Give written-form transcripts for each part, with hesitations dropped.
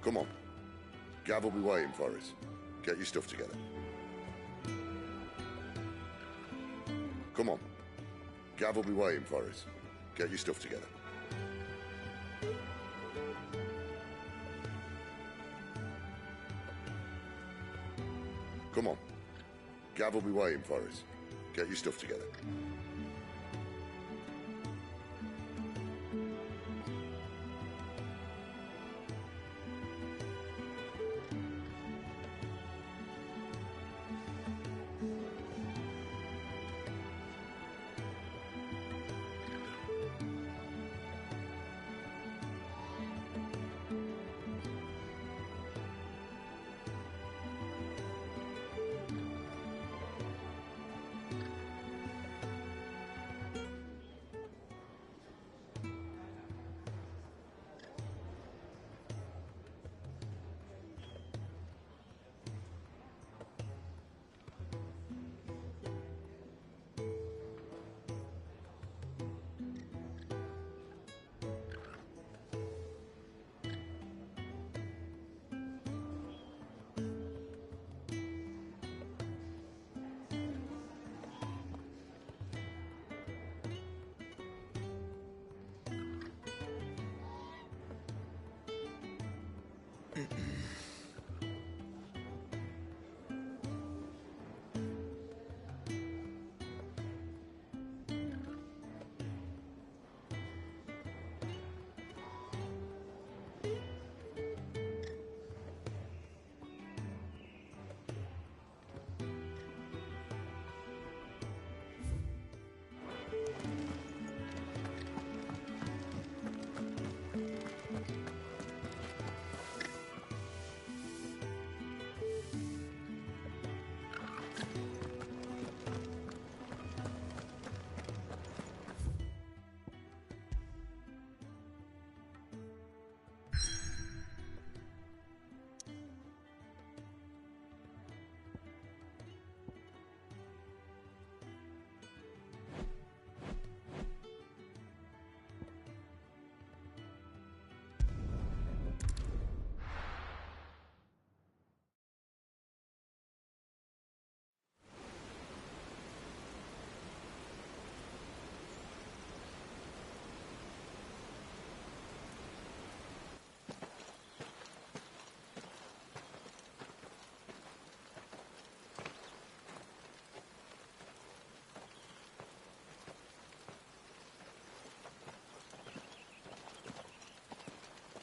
Come on. Gav will be waiting for us. Get your stuff together. Come on. Gav will be waiting for us. Get your stuff together. Come on. Gav will be waiting for us. Get your stuff together.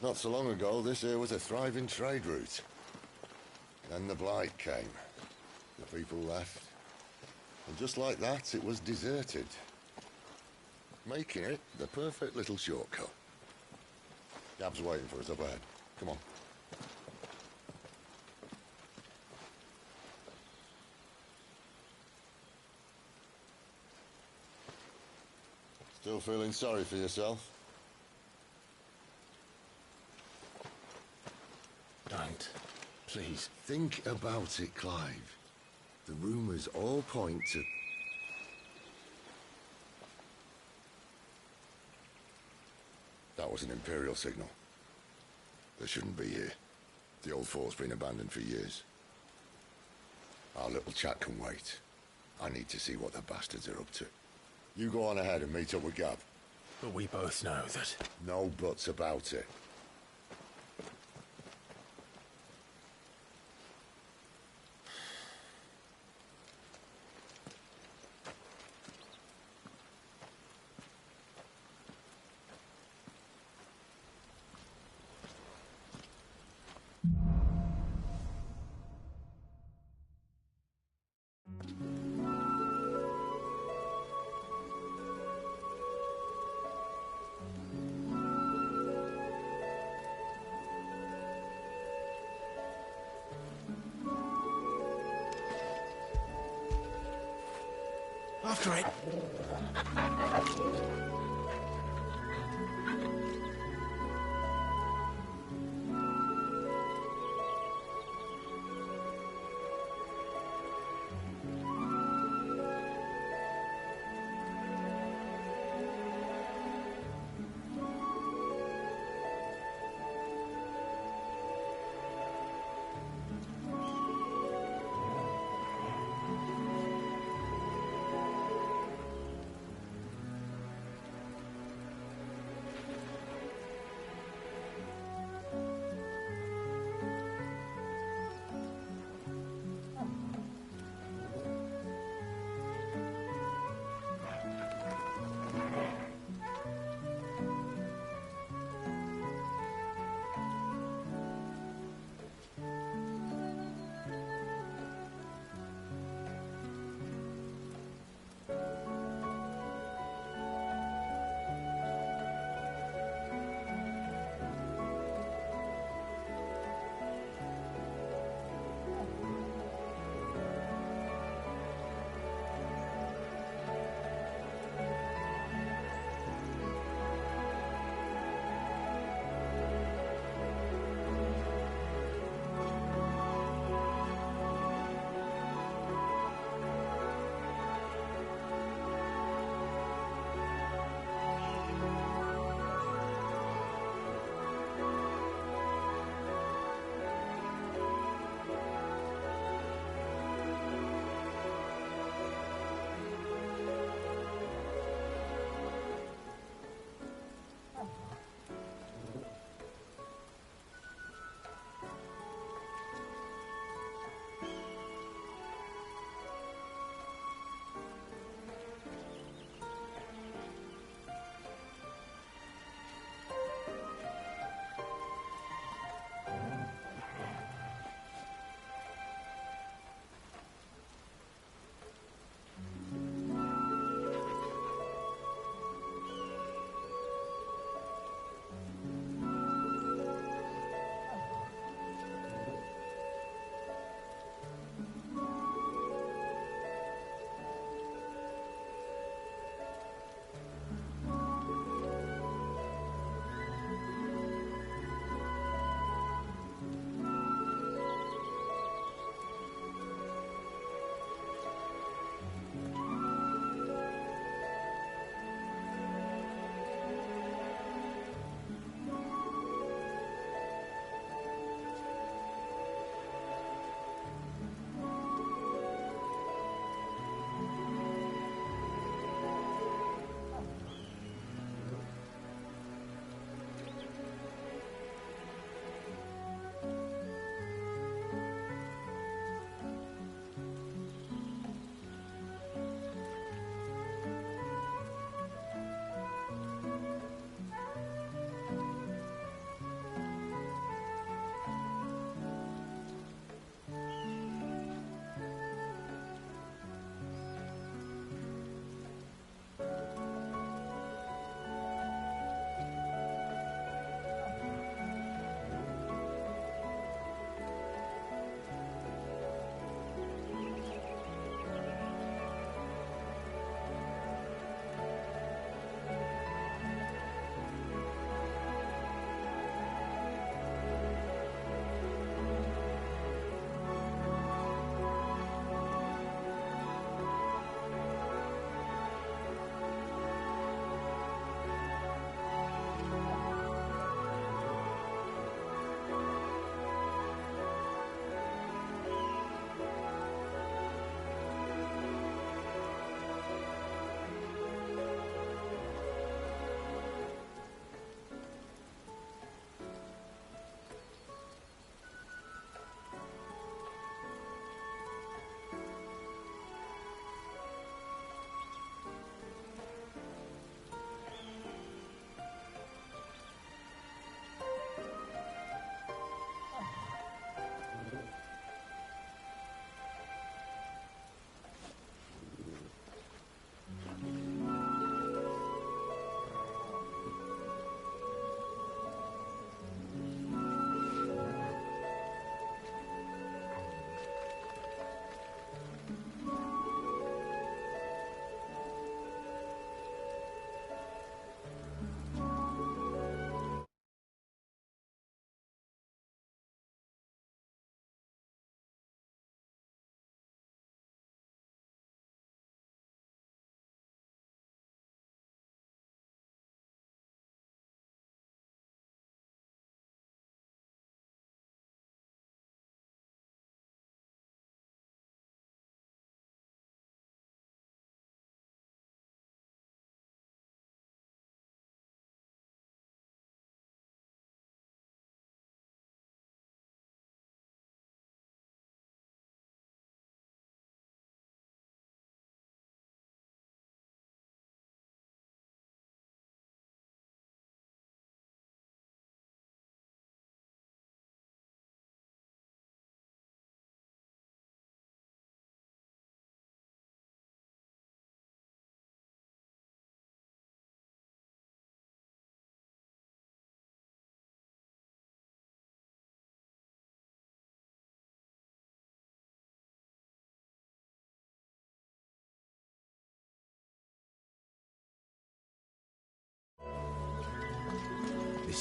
Not so long ago, this here was a thriving trade route. Then the blight came. The people left. And just like that, it was deserted. Making it the perfect little shortcut. Gab's waiting for us up ahead. Come on. Still feeling sorry for yourself? Don't. Please. Think about it, Clive. The rumours all point to... That was an Imperial signal. They shouldn't be here. The old fort's been abandoned for years. Our little chat can wait. I need to see what the bastards are up to. You go on ahead and meet up with Gab. But we both know that... No buts about it. After it.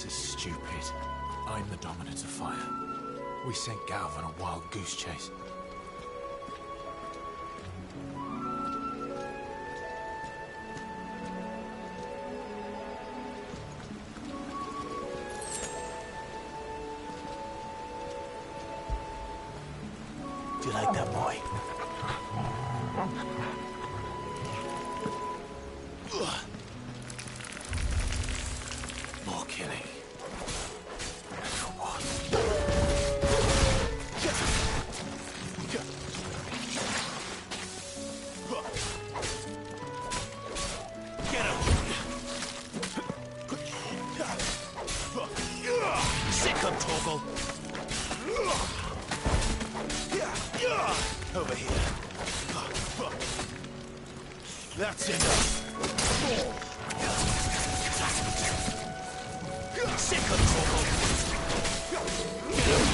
This is stupid. I'm the dominant of fire. We sent Galv on a wild goose chase. Do you like that, boy? More killing. And for what? Get him! Sick him, Torgal! Over here. That's enough. Sick of Torgal. Get him.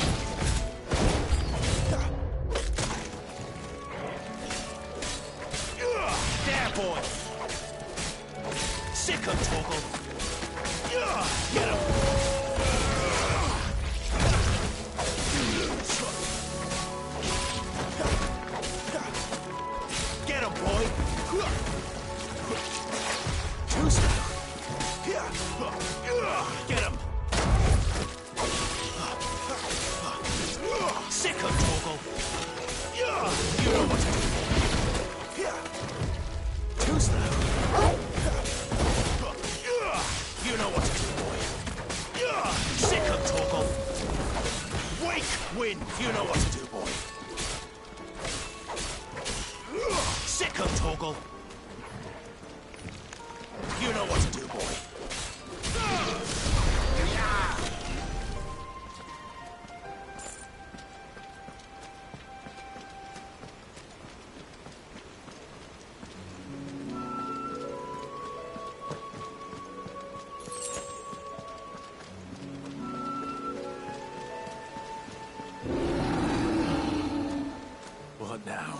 There, boy. Sick of Torgal. Get him. Get him, boy! Too slow. Get him! Sick of Torgal! You know what to do. Too slow. You know what to do, boy. Sick of Torgal! Wake, win! You know what to do, boy. Sick of Torgal. You know what to do, boy. What now?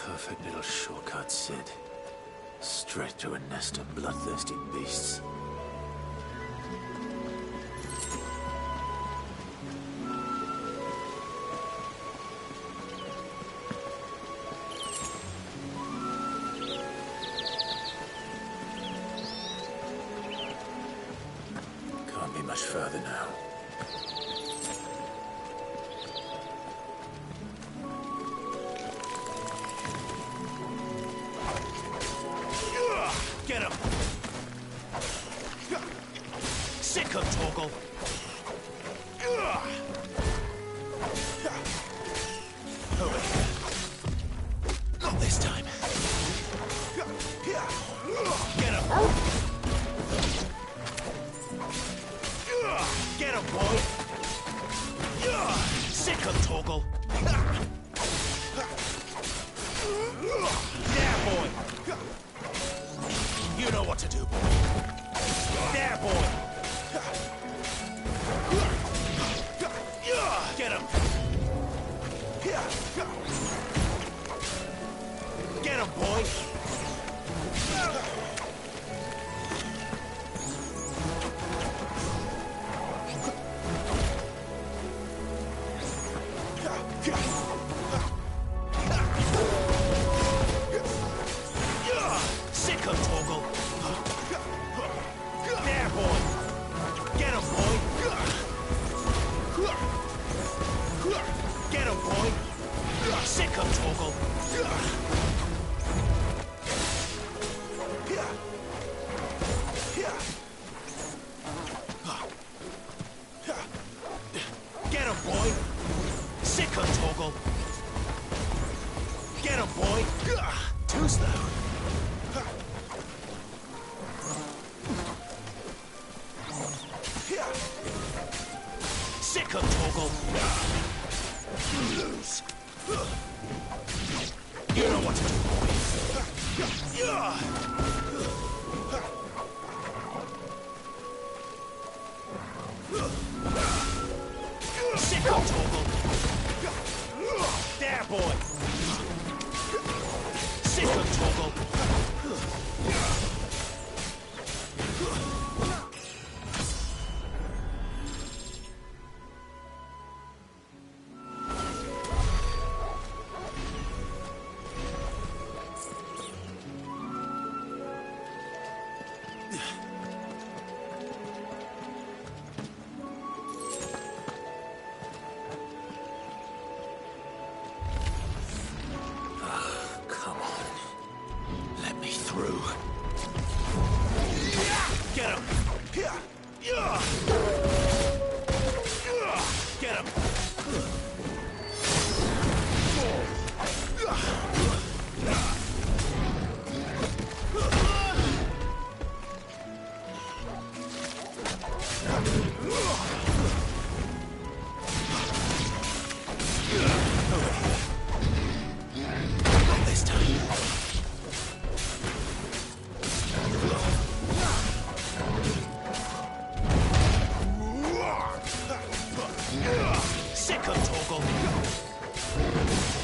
Perfect little shortcut, Sid. Straight through a nest of bloodthirsty beasts. Can't be much further now. Get him! Sick of Torgal! Over here. Not this time. Get him! Get him, boy! Sick of Torgal! Yeah, boy! You know what to do, boy. There, boy. Get him. Get him, boy. Sick of Torgal. There, boy. Get him, boy. Get him, boy. Sick of Torgal. Get him, boy. Sick of Torgal. Get him, boy. Too slow. Sick of Torgal. Lose. You know what to do, boy. Sick of Torgal. There, boy. Sick of Torgal. Come on. Let me through. Get him! Get him! Not this time. Sick of Torgal.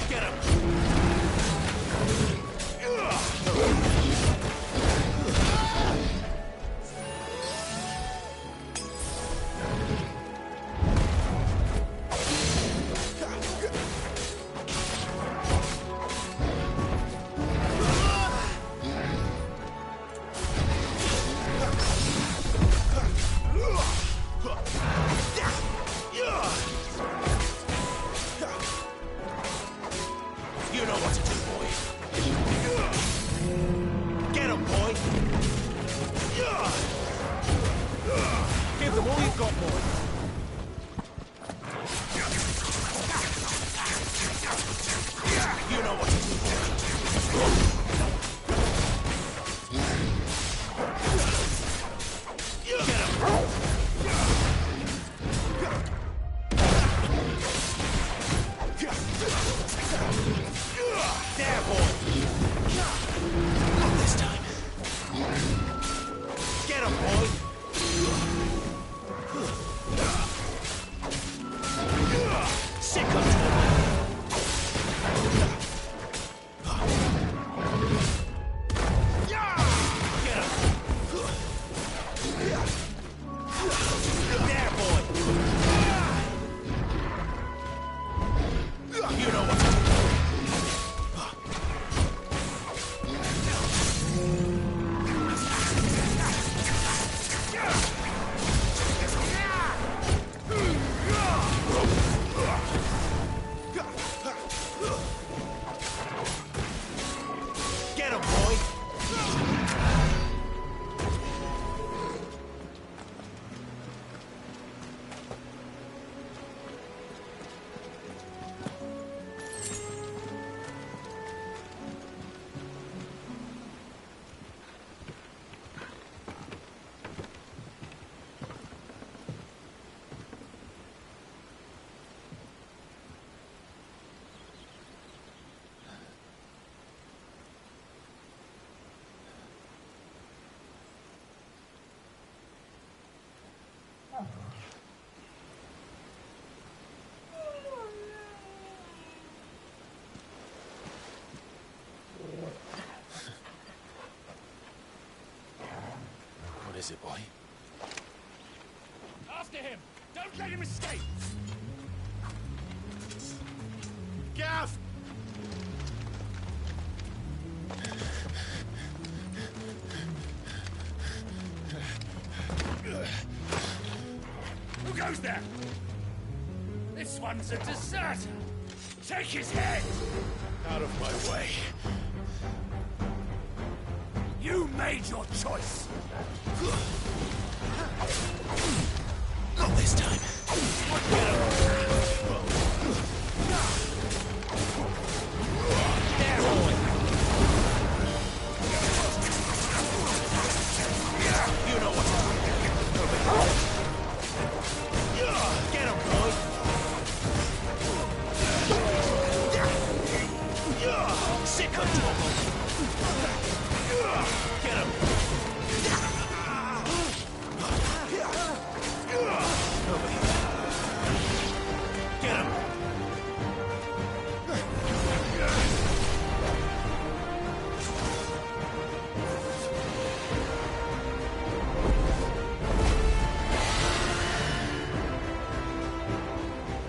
Get him. You know what to do, boy. Get him, boy. Give them all you've got, boy. You know what to do, boy. Get him. There, boy. Not this time. Get him, boy. Sick of Torgal. What is it, boy? After him! Don't let him escape! Gav! Who goes there? This one's a deserter! Take his head! Out of my way. You made your choice! Not this time. Get him! There, boy! You know what to do. Get him, boy! Sick of trouble! Get him! Over here. Get him!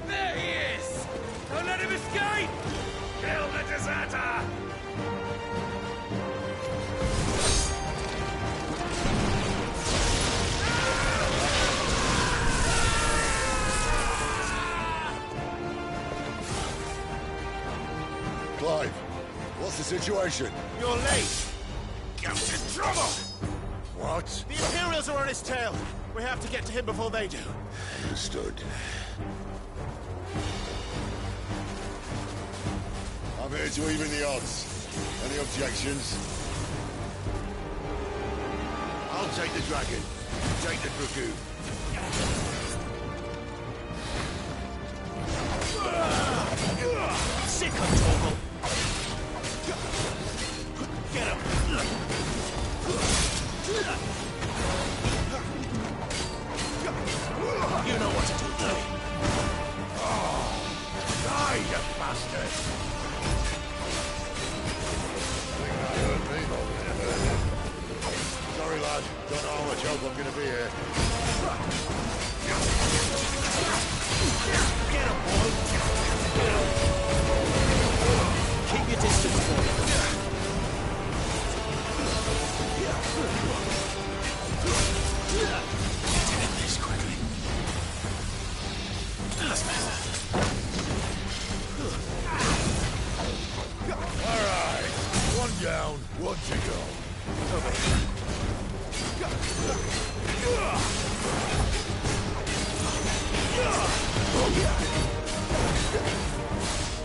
There he is! Don't let him escape! Kill the deserter! Clive, what's the situation? You're late! Get in trouble! What? The Imperials are on his tail! We have to get to him before they do. Understood. I'm here to even the odds. Any objections? I'll take the dragon. Take the Dragoon. Sick of trouble! Get him! You know what to do, buddy. Die, you bastard! That hurt me more than it hurt him. Sorry, lad. Don't know how much help I'm gonna be here. Get him, boy! Get him! Keep your distance, boy. Take this quickly. All right. One down, one to go. Over here.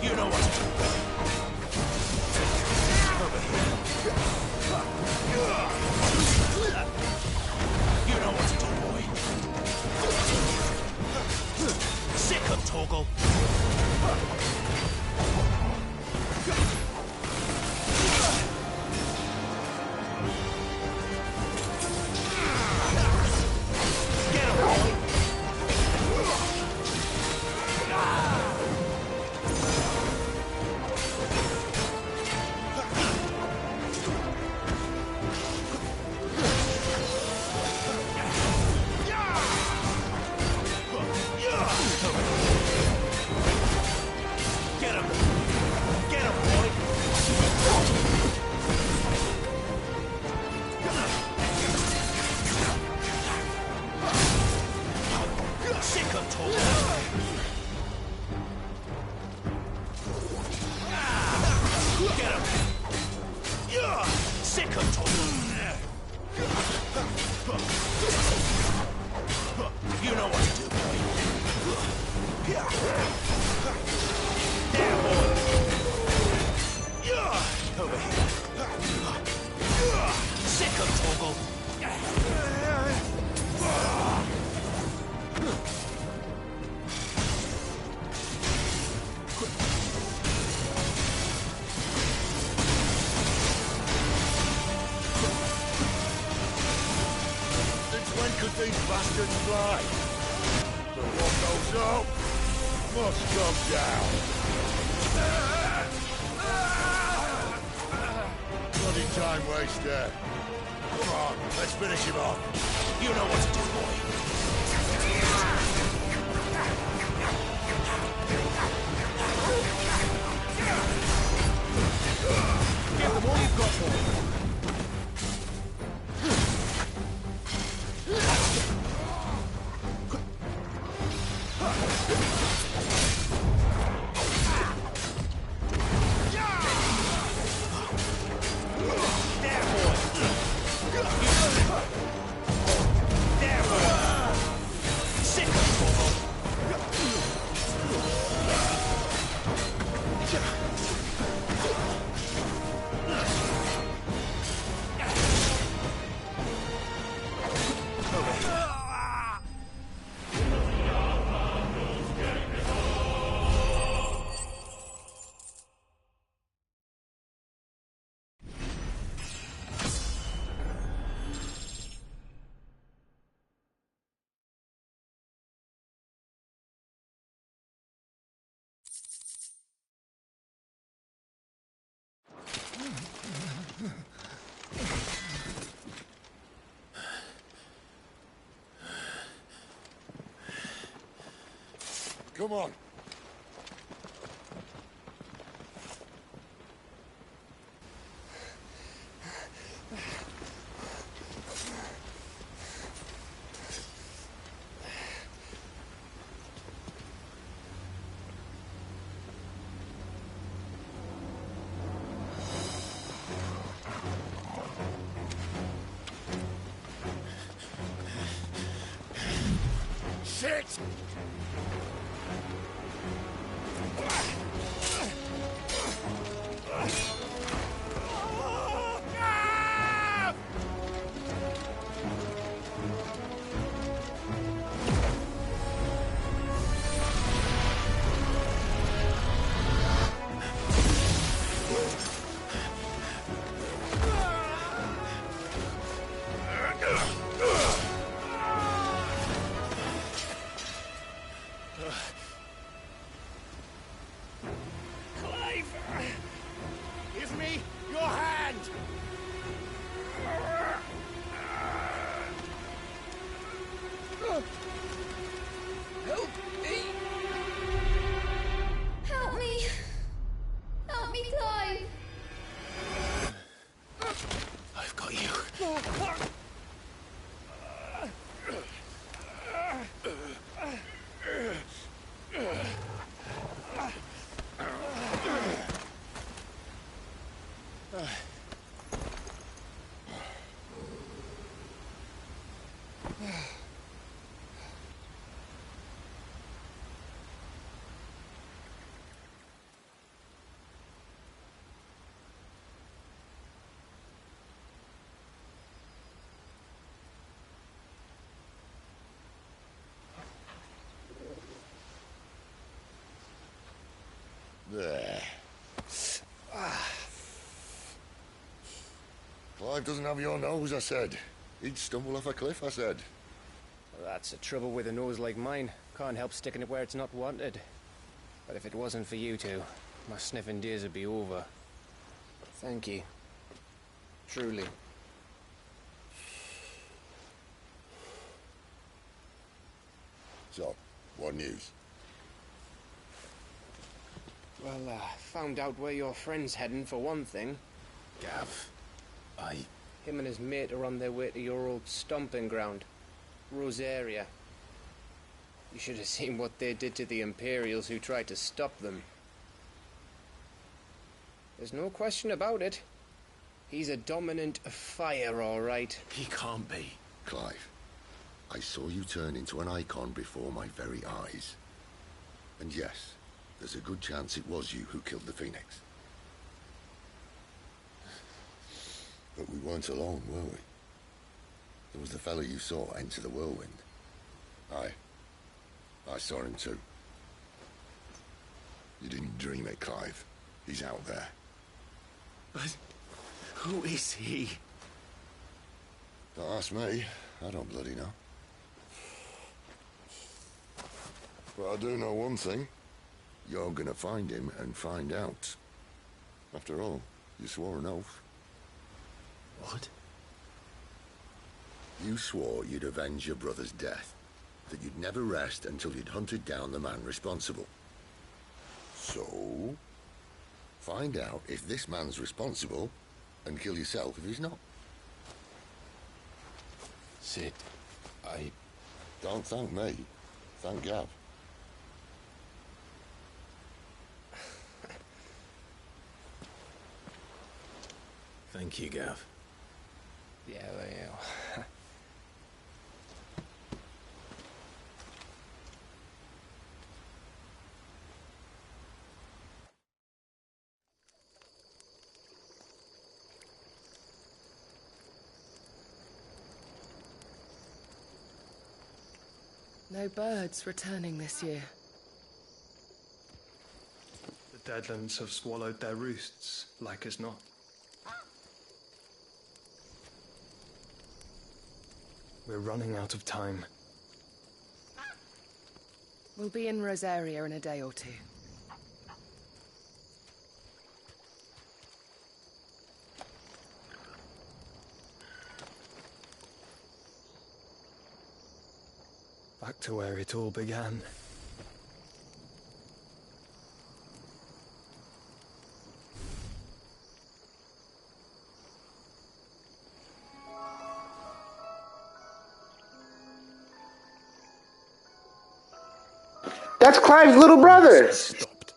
You know what to do. Over here. You know what to do, boy. Sick of Torgal. Get him, boy. Get him! Get him, boy! Sick of talking! Get him! Sick of talking! You know what to do, boy. There, boy! Over here. Sick of Torgal! Since when could these bastards fly? But what goes up must come down. Bloody time waster. Come on, let's Let's finish him off. You know what to do, boy. Give them all you've got for them. Come on. Shit! Give me your hand! Help me! Help me! Help me, Clive! I've got you. There. Clive doesn't have your nose, I said. He'd stumble off a cliff, I said. Well, that's the trouble with a nose like mine. Can't help sticking it where it's not wanted. But if it wasn't for you two, my sniffing days would be over. Thank you. Truly. So, what news? Well, found out where your friend's heading, for one thing. Gav, Him and his mate are on their way to your old stomping ground, Rosaria. You should have seen what they did to the Imperials who tried to stop them. There's no question about it. He's a dominant fire, all right. he can't be. Clive, I saw you turn into an icon before my very eyes. And yes, there's a good chance it was you who killed the Phoenix. But we weren't alone, were we? There was the fellow you saw enter the whirlwind. I saw him too. You didn't dream it, Clive. He's out there. But who is he? Don't ask me. I don't bloody know. But I do know one thing. You're gonna find him and find out. After all, you swore an oath. What? You swore you'd avenge your brother's death, that you'd never rest until you'd hunted down the man responsible. So, find out if this man's responsible, and kill yourself if he's not. Sid, I... Don't thank me. Thank Gav. Thank you, Gav. Yeah, well. No birds returning this year. The Deadlands have swallowed their roosts, like as not. We're running out of time. We'll be in Rosaria in a day or two. Back to where it all began. That's Clive's little brother. Stopped.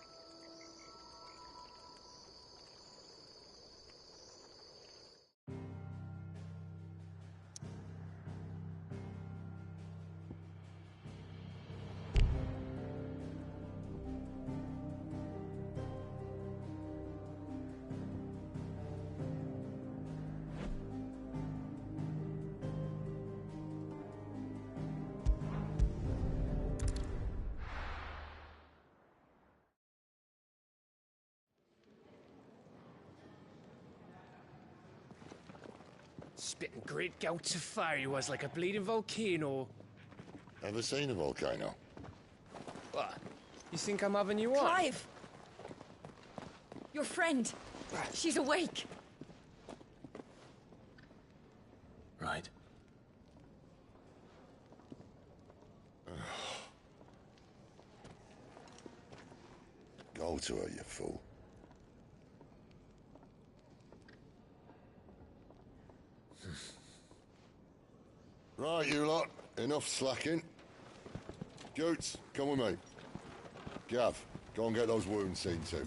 Spitting great gouts of fire he was, like a bleeding volcano. Ever seen a volcano? What? You think I'm having you on? Clive! Your friend. She's awake. Right. Go to her, you fool. Right, you lot. Enough slacking. Jutes, come with me. Gav, go and get those wounds seen to.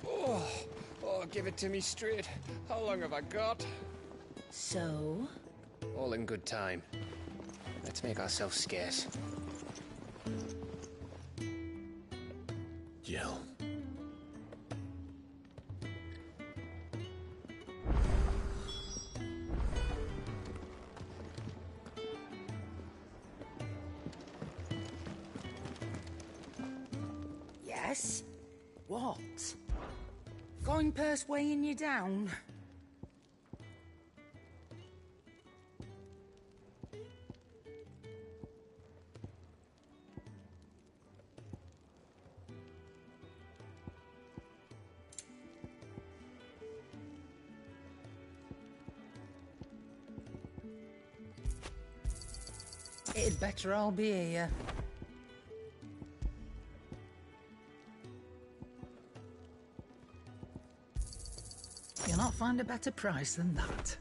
Oh, give it to me straight. How long have I got? So? All in good time. Let's make ourselves scarce. Jill. Yes? What? Going purse weighing you down? It'd better all be here. You'll not find a better price than that.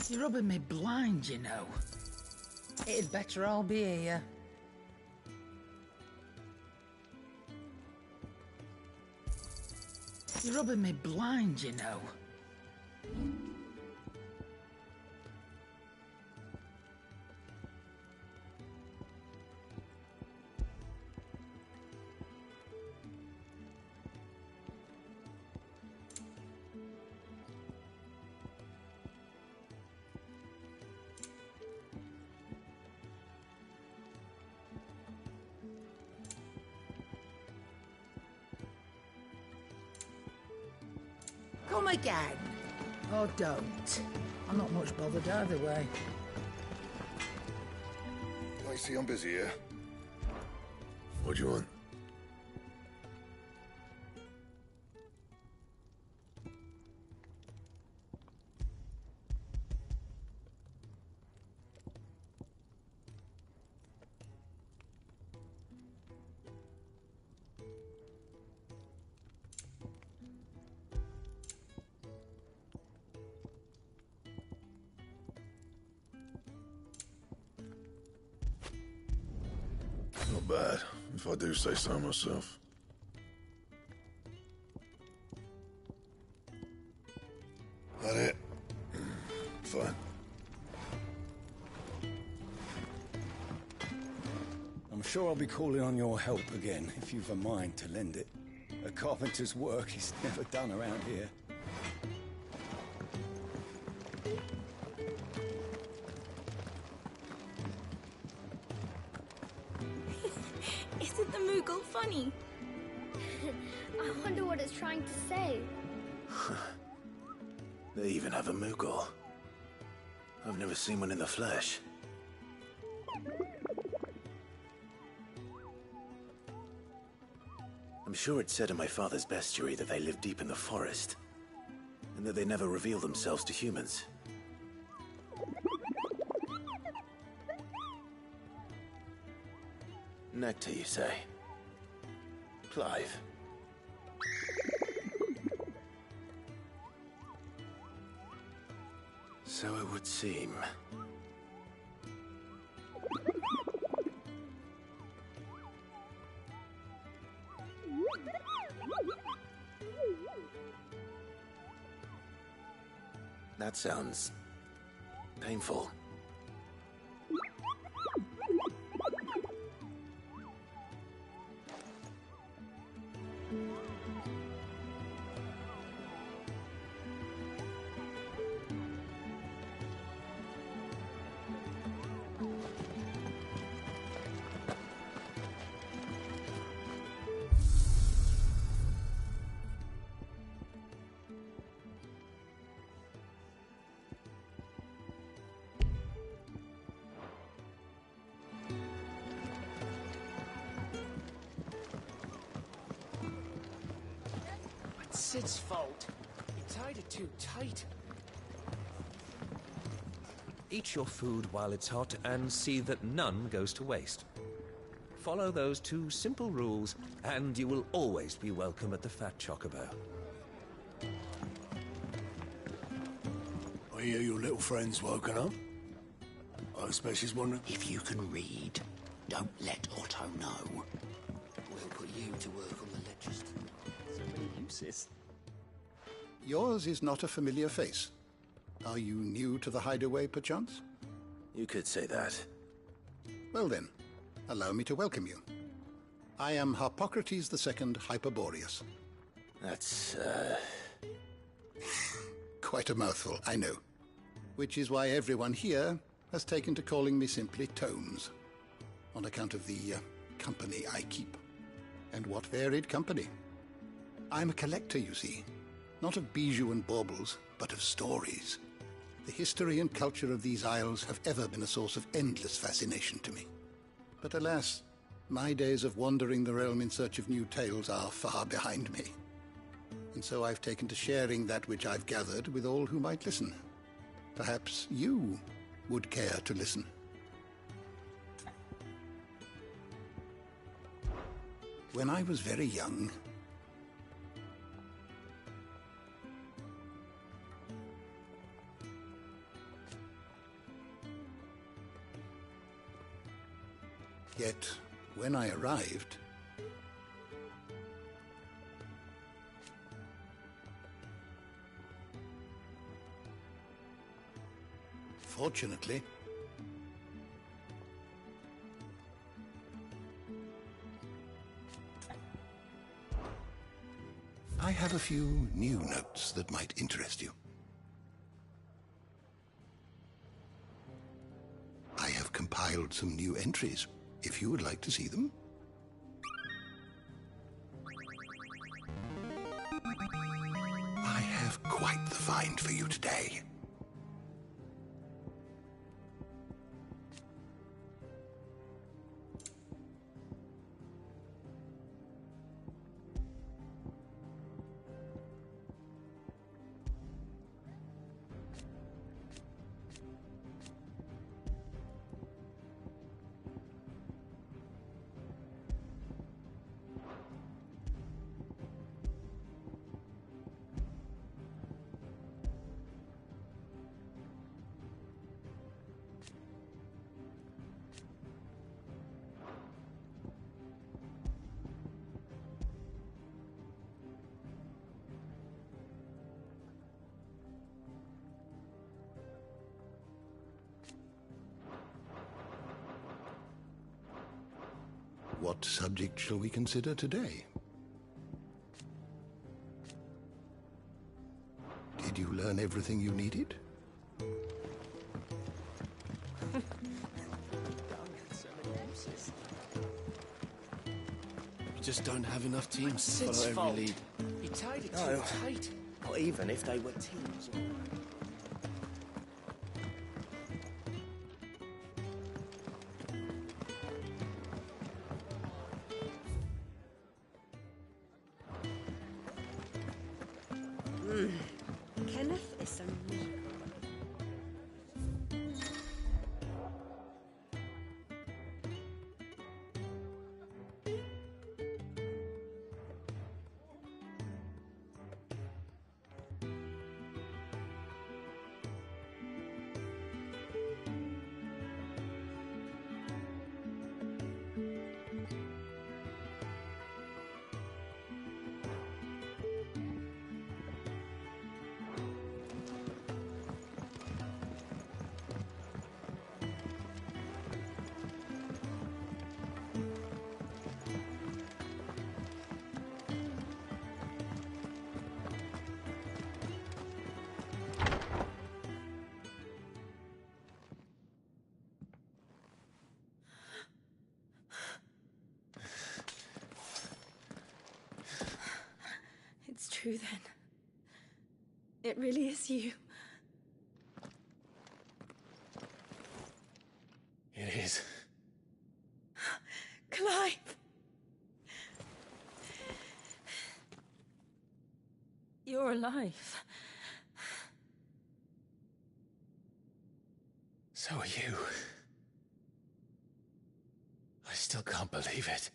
You're rubbing me blind, you know. It'd better all be here. You're rubbing me blind, you know. Come again. Or don't. I'm not much bothered either way. I see I'm busy here. What do you want? Not bad, if I do say so myself. That it? Fine. I'm sure I'll be calling on your help again, if you've a mind to lend it. A carpenter's work is never done around here. Isn't the Moogle funny? I wonder what it's trying to say. They even have a Moogle. I've never seen one in the flesh. I'm sure it said in my father's bestiary that they live deep in the forest, and that they never reveal themselves to humans. Nectar, you say? Clive. So it would seem. That sounds painful. Sid's fault. He tied it too tight. Eat your food while it's hot and see that none goes to waste. Follow those two simple rules and you will always be welcome at the Fat Chocobo. I hear your little friend's woken up. I expect she's wondering. If you can read, don't let Otto know. We'll put you to work on the ledgers. So many uses. Yours is not a familiar face. Are you new to the hideaway, perchance? You could say that. Well then, allow me to welcome you. I am Harpocrates II Hyperboreus. That's, Quite a mouthful, I know. Which is why everyone here has taken to calling me simply Tomes, on account of the company I keep. And what varied company. I'm a collector, you see. Not of bijou and baubles, but of stories. The history and culture of these isles have ever been a source of endless fascination to me. But alas, my days of wandering the realm in search of new tales are far behind me. And so I've taken to sharing that which I've gathered with all who might listen. Perhaps you would care to listen. When I was very young, yet, when I arrived, fortunately, I have a few new notes that might interest you. I have compiled some new entries, if you would like to see them. I have quite the find for you today. What subject shall we consider today? Did you learn everything you needed? We just don't have enough teams to Sid's follow fault. every lead. He tied it No. too tight. Not even if they were teams. Kenneth is so mean. It's true then. It really is you. It is. Clive! You're alive. So are you. I still can't believe it.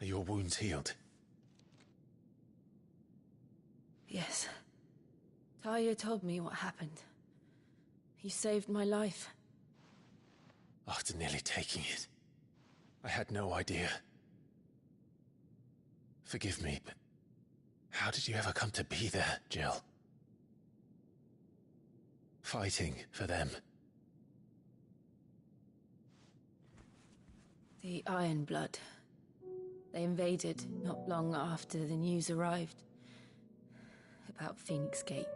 Are your wounds healed? Yes. Talia told me what happened. You saved my life. After nearly taking it, I had no idea. Forgive me, but how did you ever come to be there, Jill? Fighting for them. The Iron Blood. They invaded not long after the news arrived about Phoenix Gate.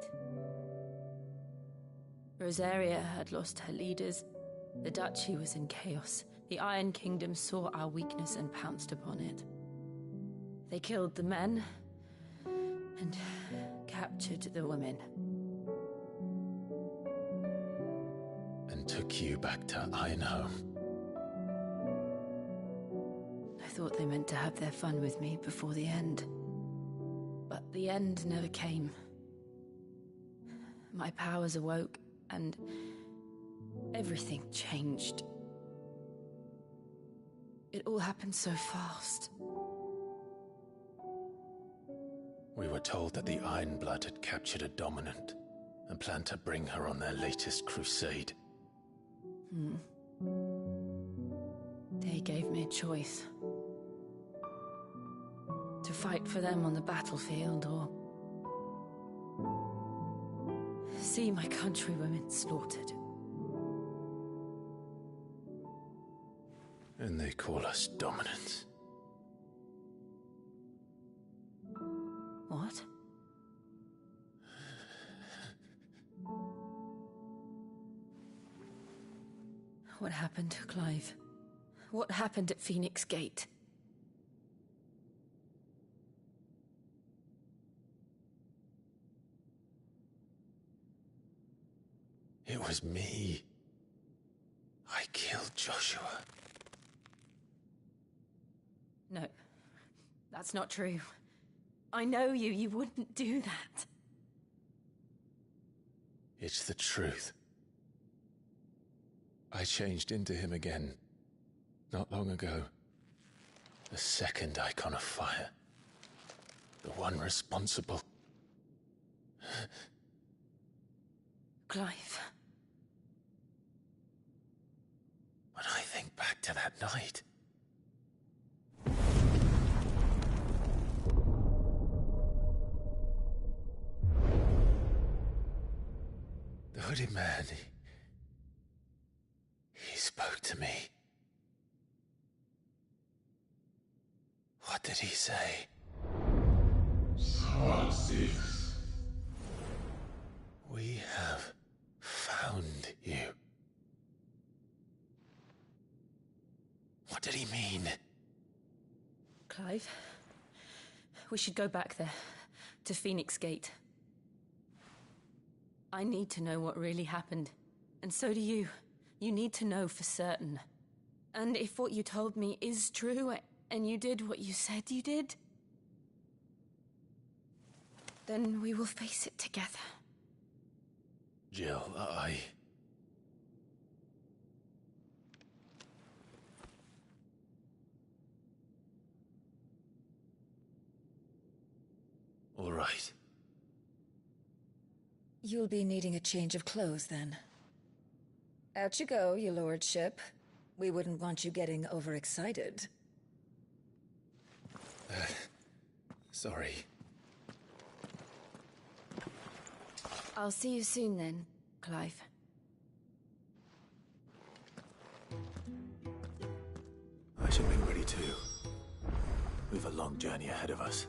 Rosaria had lost her leaders. The Duchy was in chaos. The Iron Kingdom saw our weakness and pounced upon it. They killed the men and captured the women. And took you back to Ironhome. I thought they meant to have their fun with me before the end. But the end never came. My powers awoke, and everything changed. It all happened so fast. We were told that the Iron Blood had captured a dominant and planned to bring her on their latest crusade. They gave me a choice. To fight for them on the battlefield, or see my countrywomen slaughtered. And they call us dominants. What? What happened, Clive? What happened at Phoenix Gate? It was me. I killed Joshua. No, that's not true. I know you. You wouldn't do that. It's the truth. I changed into him again, not long ago. The second icon of fire. The one responsible. Clive. When I think back to that night... The hooded man, to me. What did he say? 6. We have found you. What did he mean? Clive, we should go back there, to Phoenix Gate. I need to know what really happened, and so do you. You need to know for certain. And if what you told me is true, and you did what you said you did, then we will face it together. Jill, All right. You'll be needing a change of clothes, then. Out you go, your lordship. We wouldn't want you getting overexcited. Sorry. I'll see you soon then, Clive. I should be ready too. We've a long journey ahead of us.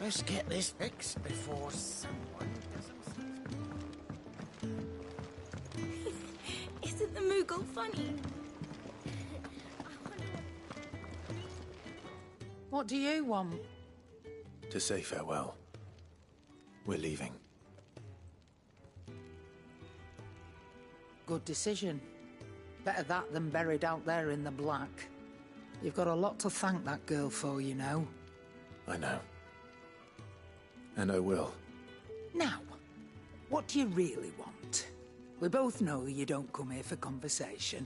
Let's get this fixed before someone doesn't. Isn't the Moogle funny? What do you want? To say farewell. We're leaving. Good decision. Better that than buried out there in the black. You've got a lot to thank that girl for, you know. I know. And I will. Now, what do you really want? We both know you don't come here for conversation.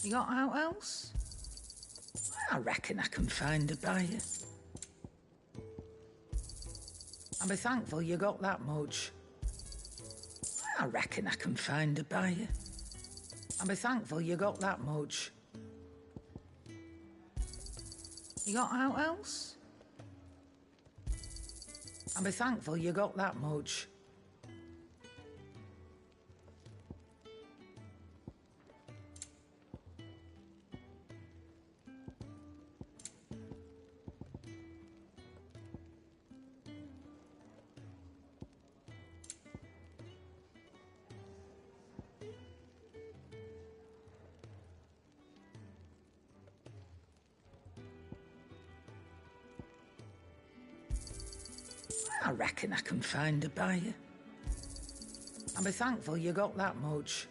You got out else? I reckon I can find a buyer. I'll be thankful you got that much. I reckon I can find a buyer. I'll be thankful you got that much. You got out else? I'll be thankful you got that much. I reckon I can find a buyer. I'll be thankful you got that much.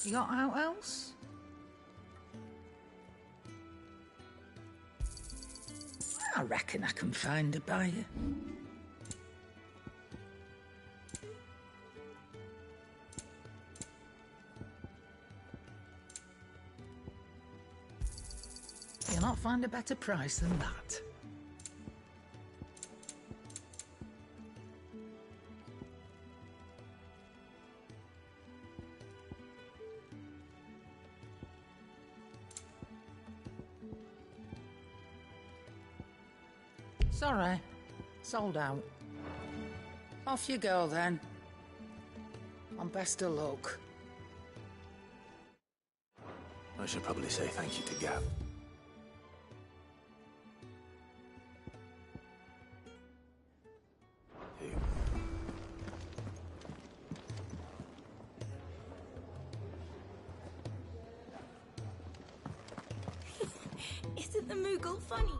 You got out else? I reckon I can find a buyer. You'll not find a better price than that. Sorry, sold out. Off you go then. And best of luck. I should probably say thank you to Gav. Isn't the Moogle funny?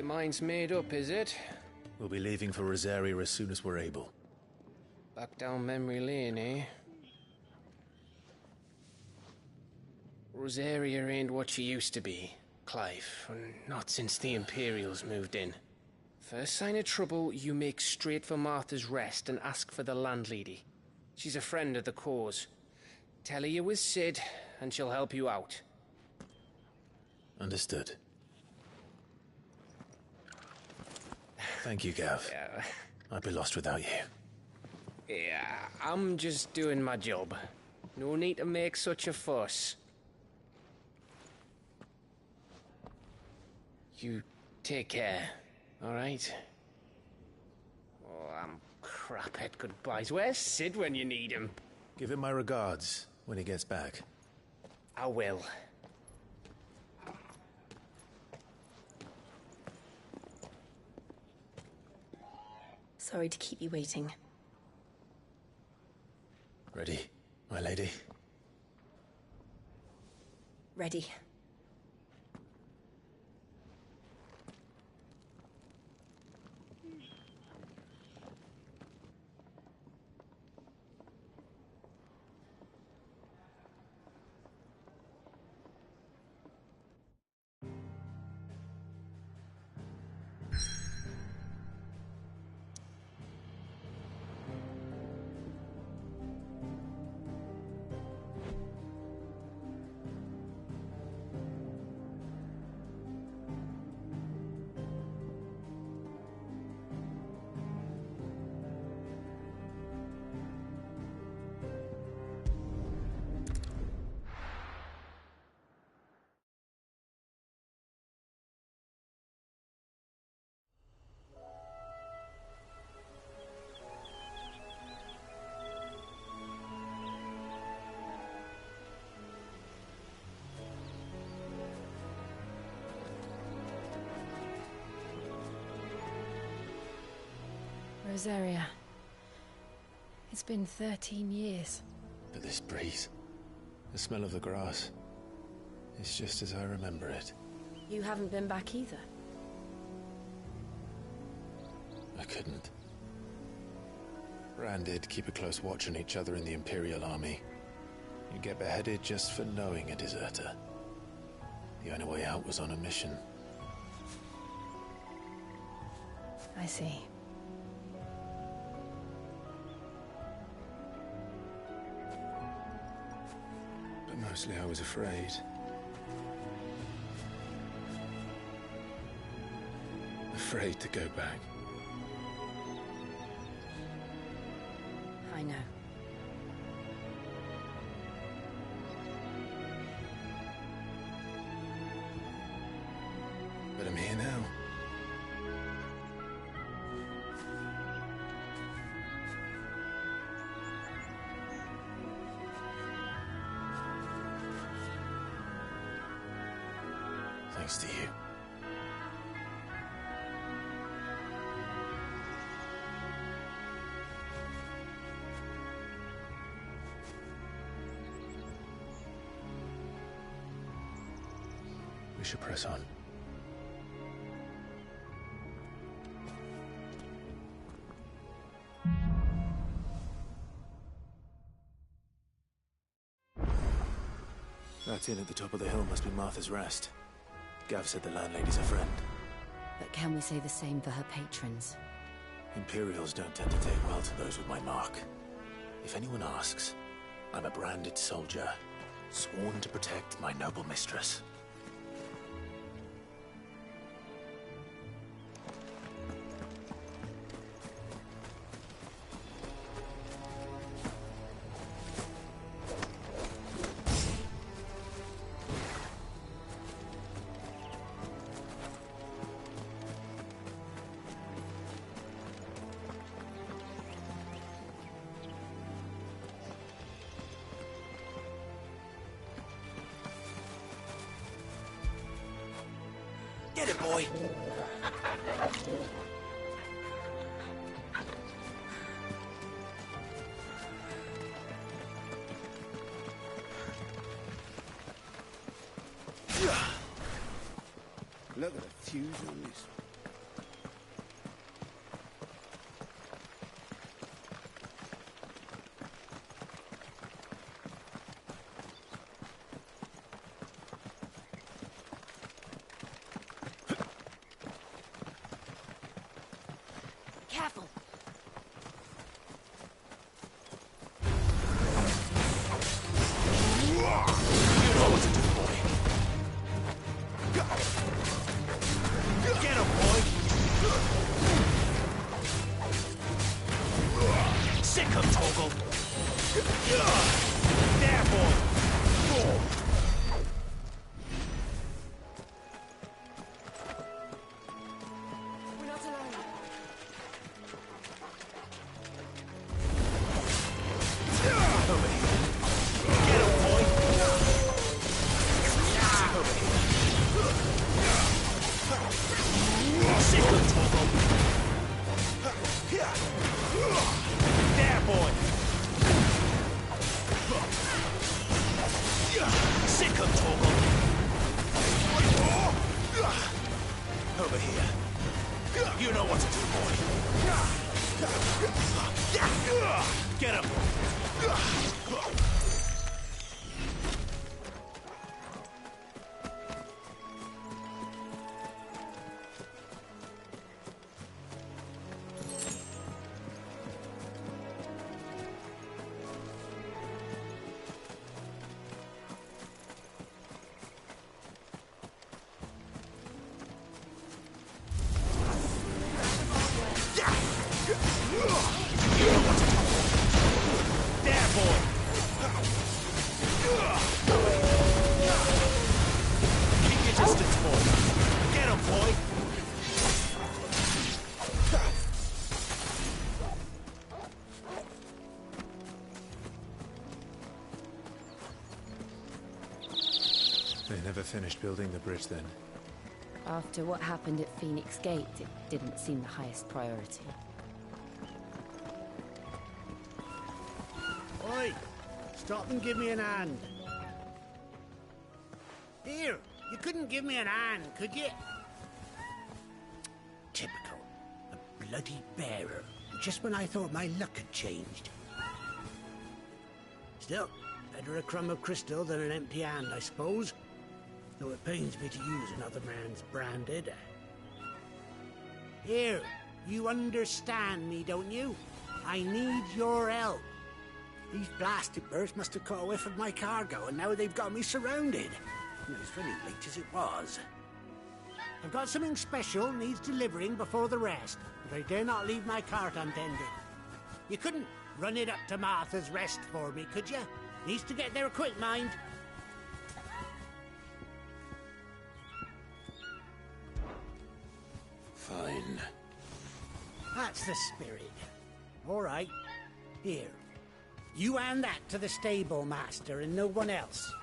Your mind's made up, is it? We'll be leaving for Rosaria as soon as we're able. Back down memory lane, eh? Rosaria ain't what she used to be, Clive. Not since the Imperials moved in. First sign of trouble, you make straight for Martha's Rest and ask for the landlady. She's a friend of the cause. Tell her you was Sid, and she'll help you out. Understood. Thank you, Gav. Yeah. I'd be lost without you. Yeah, I'm just doing my job. No need to make such a fuss. You take care, all right? Oh, I'm crap at goodbyes. Where's Sid when you need him? Give him my regards when he gets back. I will. Sorry to keep you waiting. Ready, my lady? Ready. Rosaria. It's been 13 years. But this breeze, the smell of the grass, it's just as I remember it. You haven't been back either. I couldn't. Rand did keep a close watch on each other in the Imperial Army. You get beheaded just for knowing a deserter. The only way out was on a mission. I see. But mostly I was afraid. Afraid to go back. I know. But I'm here now. Thanks to you. We should press on. That inn at the top of the hill must be Martha's Rest. Gav said the landlady's a friend. But can we say the same for her patrons? Imperials don't tend to take well to those with my mark. If anyone asks, I'm a branded soldier, sworn to protect my noble mistress. Get it, boy! Look at the fuse on this. Sick of Toggle. There, boy. We're not alone. Over here. Get him, boy. Over here. Sick of Toggle. There, boy. Sick of Toggle. Over here. You know what to do, boy. Get him. They never finished building the bridge then. After what happened at Phoenix Gate, it didn't seem the highest priority. Oi! Stop and give me an hand. Here, you couldn't give me an hand, could you? Typical. A bloody bearer. Just when I thought my luck had changed. Still, better a crumb of crystal than an empty hand, I suppose. Though it pains me to use another man's branded. Here, you understand me, don't you? I need your help. These blasted birds must have caught a whiff of my cargo, and now they've got me surrounded. It was very late as it was. I've got something special needs delivering before the rest, but I dare not leave my cart untended. You couldn't run it up to Martha's Rest for me, could you? Needs to get there quick, mind. Fine. That's the spirit. All right. Here. You hand that to the stable master and no one else.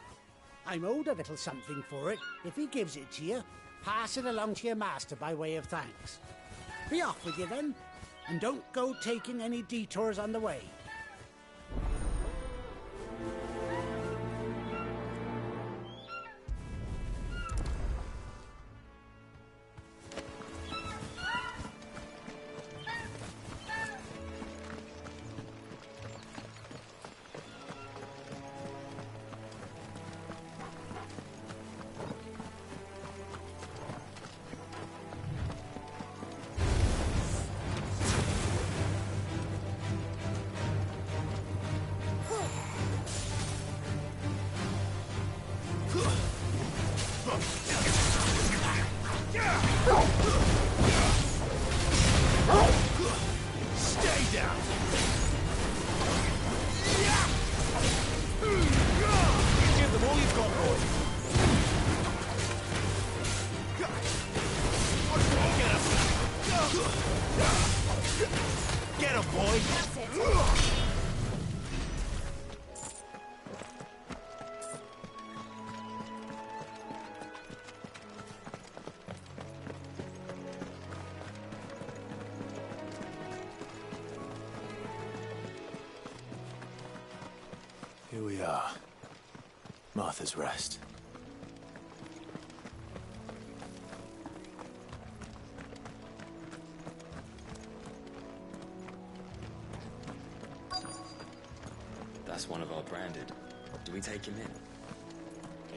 I'm owed a little something for it. If he gives it to you, pass it along to your master by way of thanks. Be off with you then, and don't go taking any detours on the way. Stay down! Give them all you've got, boy. Get him, boy! That's it. Here we are. Martha's Rest. That's one of our branded. Do we take him in?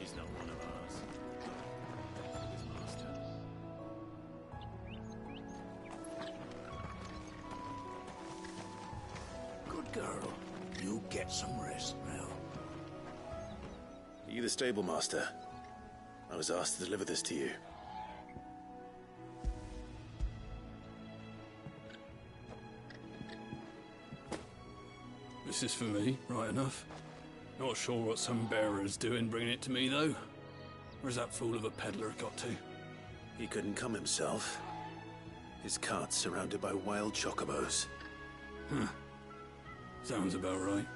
He's not one of ours. His master. Good girl. You get some rest now. Are you the stable master? I was asked to deliver this to you. This is for me, right enough. Not sure what some bearer's doing bringing it to me, though. Where's that fool of a peddler got to? He couldn't come himself. His cart's surrounded by wild chocobos. Huh. Sounds about right.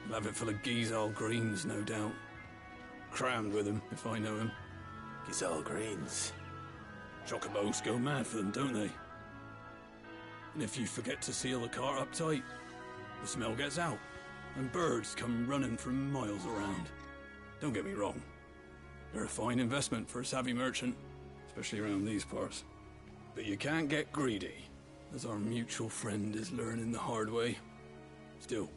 He'll have it full of Gizal greens, no doubt. Crammed with them, if I know him. Gizal greens? Chocobos go mad for them, don't they? And if you forget to seal the cart up tight, the smell gets out, and birds come running from miles around. Don't get me wrong. They're a fine investment for a savvy merchant, especially around these parts. But you can't get greedy, as our mutual friend is learning the hard way. Still,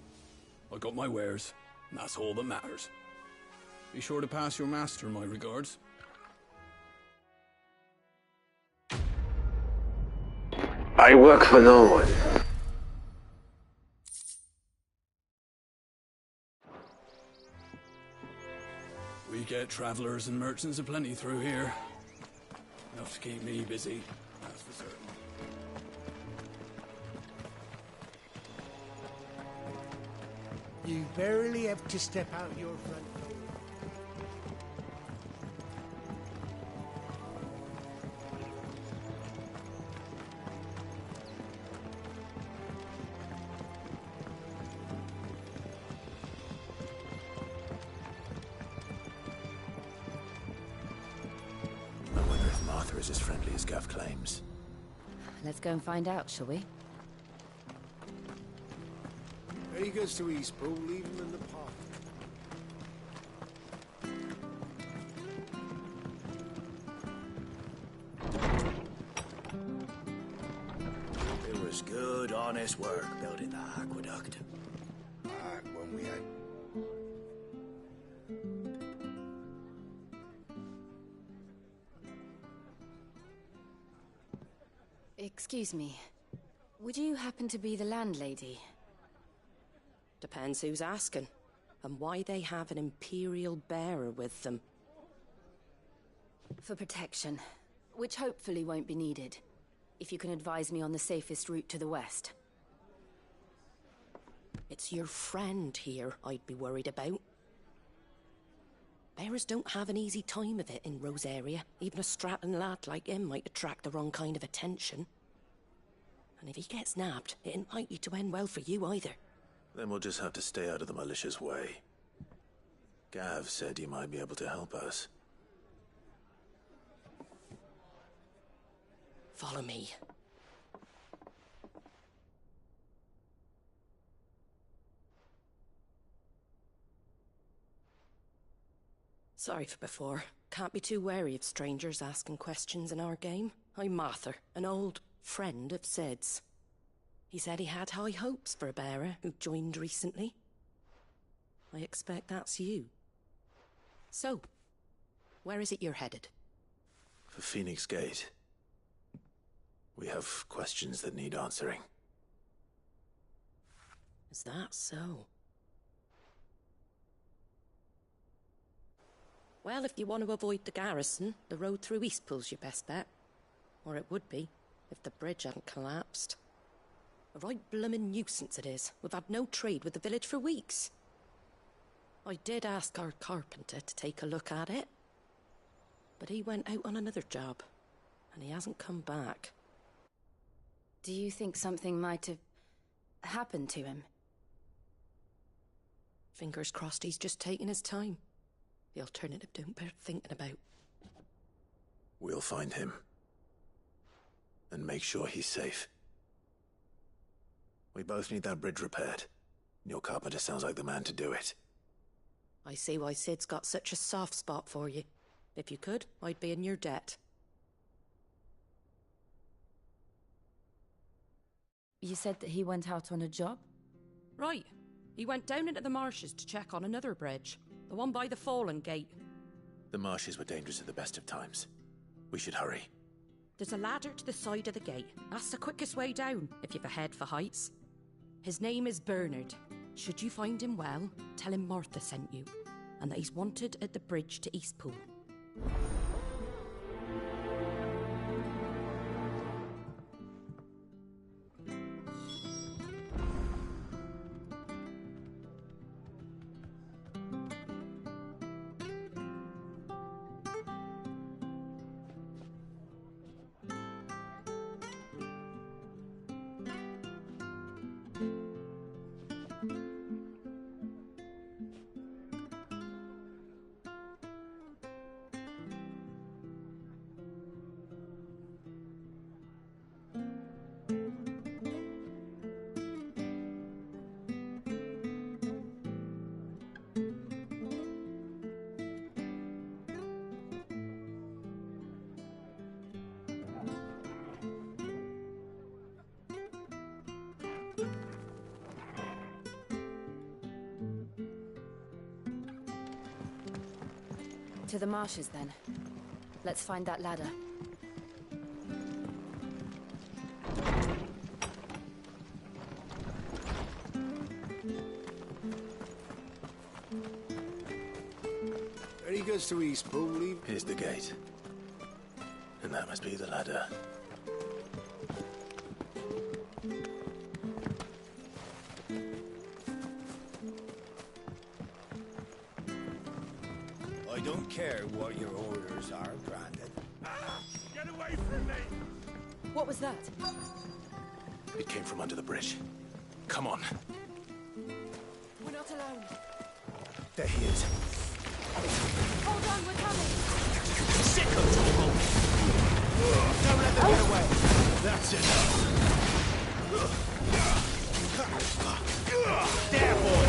I got my wares, and that's all that matters. Be sure to pass your master my regards. I work for no one. We get travelers and merchants aplenty through here. Enough to keep me busy, that's for certain. You barely have to step out your front door. I wonder if Martha is as friendly as Gav claims. Let's go and find out, shall we? He goes to Eastpool, leave him in the park. It was good, honest work building that aqueduct. Back when we had... Excuse me. Would you happen to be the landlady? Depends who's asking, and why they have an Imperial bearer with them. For protection, which hopefully won't be needed. If you can advise me on the safest route to the west. It's your friend here I'd be worried about. Bearers don't have an easy time of it in Rosaria. Even a Stratton lad like him might attract the wrong kind of attention. And if he gets nabbed, it ain't likely to end well for you either. Then we'll just have to stay out of the malicious way. Gav said you might be able to help us. Follow me. Sorry for before. Can't be too wary of strangers asking questions in our game. I'm Martha, an old friend of Sid's. He said he had high hopes for a bearer who joined recently. I expect that's you. So, where is it you're headed? For Phoenix Gate. We have questions that need answering. Is that so? Well, if you want to avoid the garrison, the road through Eastpool's your best bet. Or it would be, if the bridge hadn't collapsed. A right bloomin' nuisance it is. We've had no trade with the village for weeks. I did ask our carpenter to take a look at it. But he went out on another job, and he hasn't come back. Do you think something might have happened to him? Fingers crossed he's just taking his time. The alternative don't bear thinking about. We'll find him. And make sure he's safe. We both need that bridge repaired. Your carpenter sounds like the man to do it. I see why Sid's got such a soft spot for you. If you could, I'd be in your debt. You said that he went out on a job? Right. He went down into the marshes to check on another bridge. The one by the Fallen Gate. The marshes were dangerous at the best of times. We should hurry. There's a ladder to the side of the gate. That's the quickest way down, if you've a head for heights. His name is Bernard. Should you find him well, tell him Martha sent you, and that he's wanted at the bridge to Eastpool. To the marshes, then. Let's find that ladder. There he goes to Eastpool, leave. Here's the gate. And that must be the ladder. I don't care what your orders are, Grandad. Get away from me! What was that? It came from under the bridge. Come on. We're not alone. There he is. Hold on, we're coming! Sicko, Torvald! Don't let them get away! That's enough! There, boy!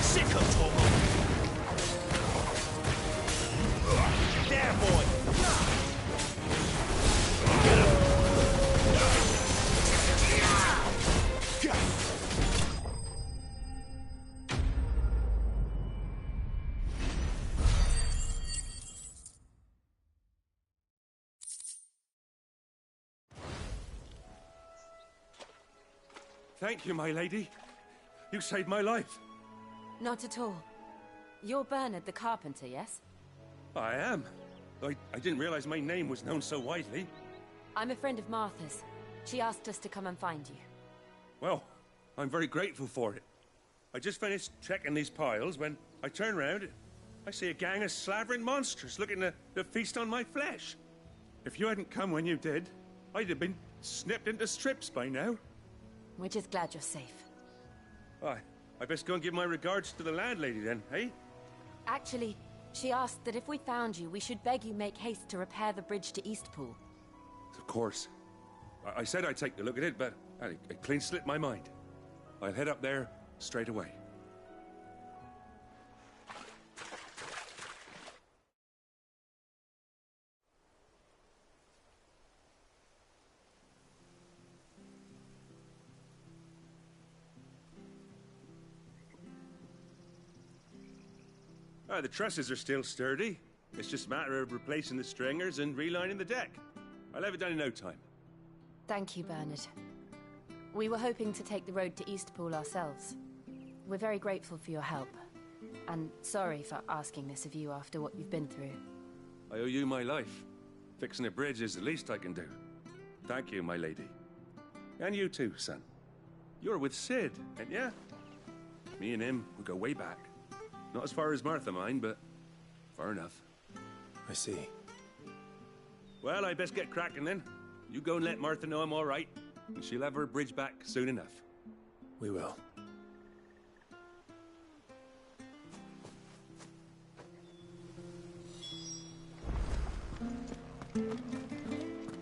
Sicko, Torvald! There, boy! Thank you, my lady. You saved my life. Not at all. You're Bernard the carpenter, yes? I am. I didn't realize my name was known so widely. I'm a friend of Martha's. She asked us to come and find you. Well, I'm very grateful for it. I just finished checking these piles when I turn around. I see a gang of slavering monsters looking to feast on my flesh. If you hadn't come when you did, I'd have been snipped into strips by now. We're just glad you're safe. I best go and give my regards to the landlady then, eh? Actually, she asked that if we found you, we should beg you make haste to repair the bridge to Eastpool. Of course. I said I'd take a look at it, but it clean slipped my mind. I'll head up there straight away. The trusses are still sturdy. It's just a matter of replacing the stringers and relining the deck. I'll have it done in no time. Thank you, Bernard. We were hoping to take the road to Eastpool ourselves. We're very grateful for your help. And sorry for asking this of you after what you've been through. I owe you my life. Fixing a bridge is the least I can do. Thank you, my lady. And you too, son. You're with Sid, ain't ya? Me and him, we go way back. Not as far as Martha, mind, but far enough. I see. Well, I best get cracking then. You go and let Martha know I'm all right, and she'll have her bridge back soon enough. We will.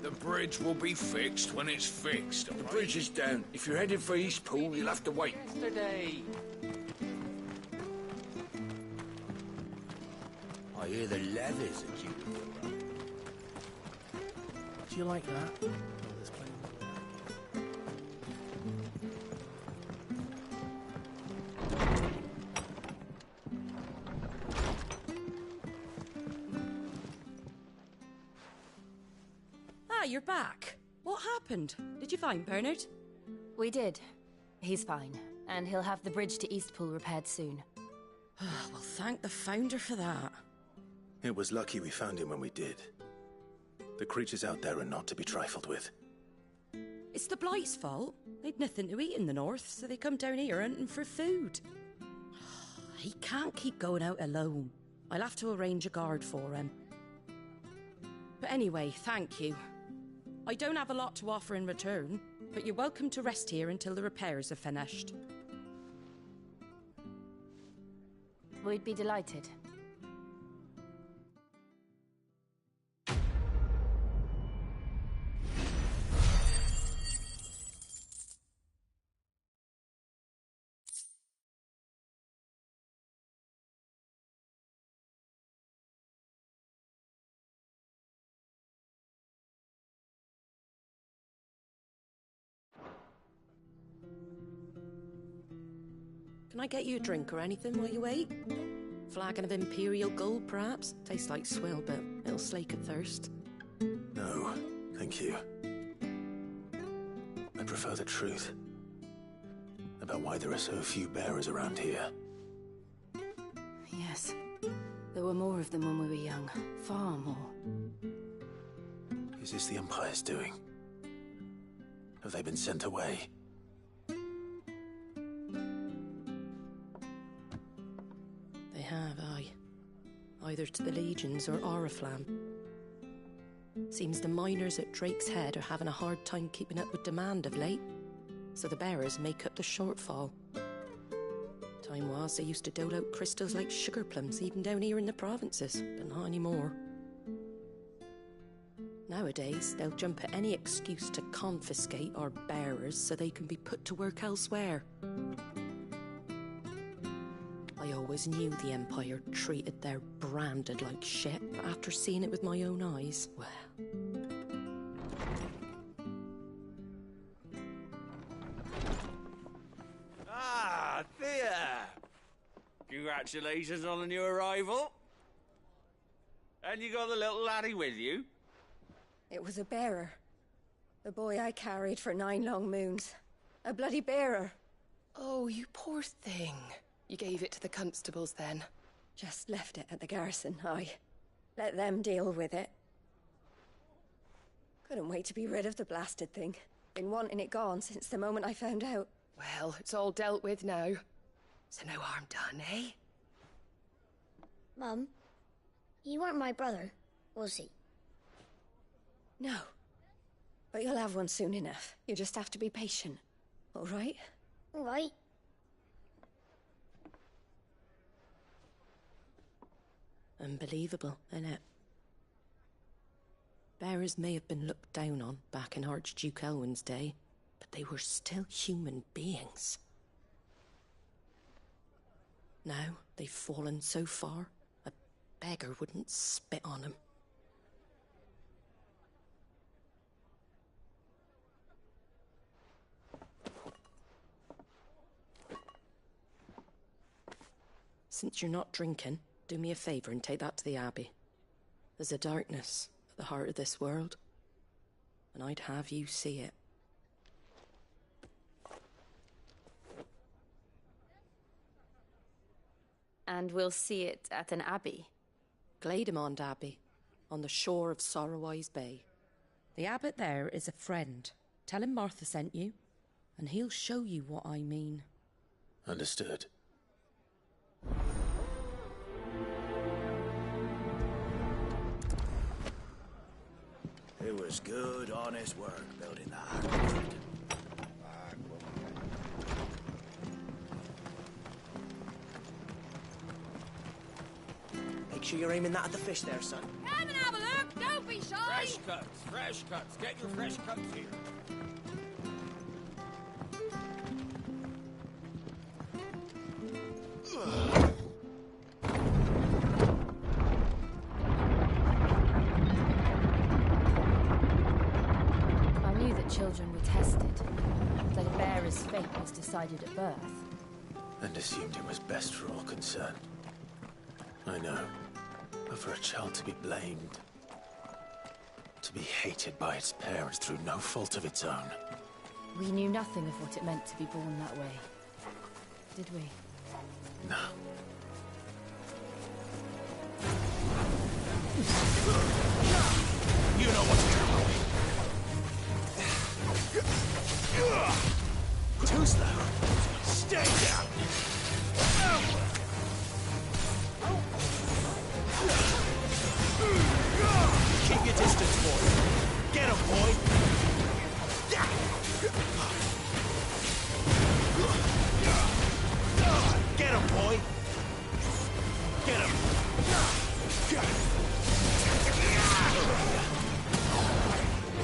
The bridge will be fixed when it's fixed. The bridge is down. If you're headed for Eastpool, you'll have to wait. Yesterday. I hear the leathers are due. Do you like that? Ah, you're back. What happened? Did you find Bernard? We did. He's fine, and he'll have the bridge to Eastpool repaired soon. Well, thank the Founder for that. It was lucky we found him when we did. The creatures out there are not to be trifled with. It's the Blight's fault. They'd nothing to eat in the north, so they come down here hunting for food. He can't keep going out alone. I'll have to arrange a guard for him. But anyway, thank you. I don't have a lot to offer in return, but you're welcome to rest here until the repairs are finished. We'd be delighted. Can I get you a drink or anything while you wait? Flagon of Imperial Gold, perhaps? Tastes like swill, but it'll slake a thirst. No, thank you. I prefer the truth about why there are so few bearers around here. Yes. There were more of them when we were young. Far more. Is this the Empire's doing? Have they been sent away? They have, aye. Either to the Legions or Oriflamme. Seems the miners at Drake's Head are having a hard time keeping up with demand of late, so the bearers make up the shortfall. Time was they used to dole out crystals like sugar plums even down here in the provinces, but not anymore. Nowadays, they'll jump at any excuse to confiscate our bearers so they can be put to work elsewhere. I always knew the Empire treated their branded like shit, but after seeing it with my own eyes, well... Ah, Thea! Congratulations on the new arrival. And you got the little laddie with you? It was a bearer. The boy I carried for 9 long moons. A bloody bearer. Oh, you poor thing. You gave it to the constables then? Just left it at the garrison, aye. Let them deal with it. Couldn't wait to be rid of the blasted thing. Been wanting it gone since the moment I found out. Well, it's all dealt with now. So no harm done, eh? Mum, you weren't my brother, was he? No. But you'll have one soon enough. You just have to be patient. All right? All right. Unbelievable, innit? Bearers may have been looked down on back in Archduke Elwin's day, but they were still human beings. Now they've fallen so far, a beggar wouldn't spit on them. Since you're not drinking, do me a favour and take that to the Abbey. There's a darkness at the heart of this world, and I'd have you see it. And we'll see it at an abbey? Glademond Abbey, on the shore of Sorrowise Bay. The abbot there is a friend. Tell him Martha sent you, and he'll show you what I mean. Understood. It was good, honest work building that aqueduct. Make sure you're aiming that at the fish there, son. Come and have a look, don't be shy! Fresh cuts, fresh cuts. Get your fresh cuts here. I knew that children were tested, that a bearer's fate was decided at birth. And assumed it was best for all concerned. I know. But for a child to be blamed, to be hated by its parents through no fault of its own. We knew nothing of what it meant to be born that way, did we? No. You know what's coming. Too slow. Stay down. Keep your distance, boy. Get him, boy. Get him, boy. Get him.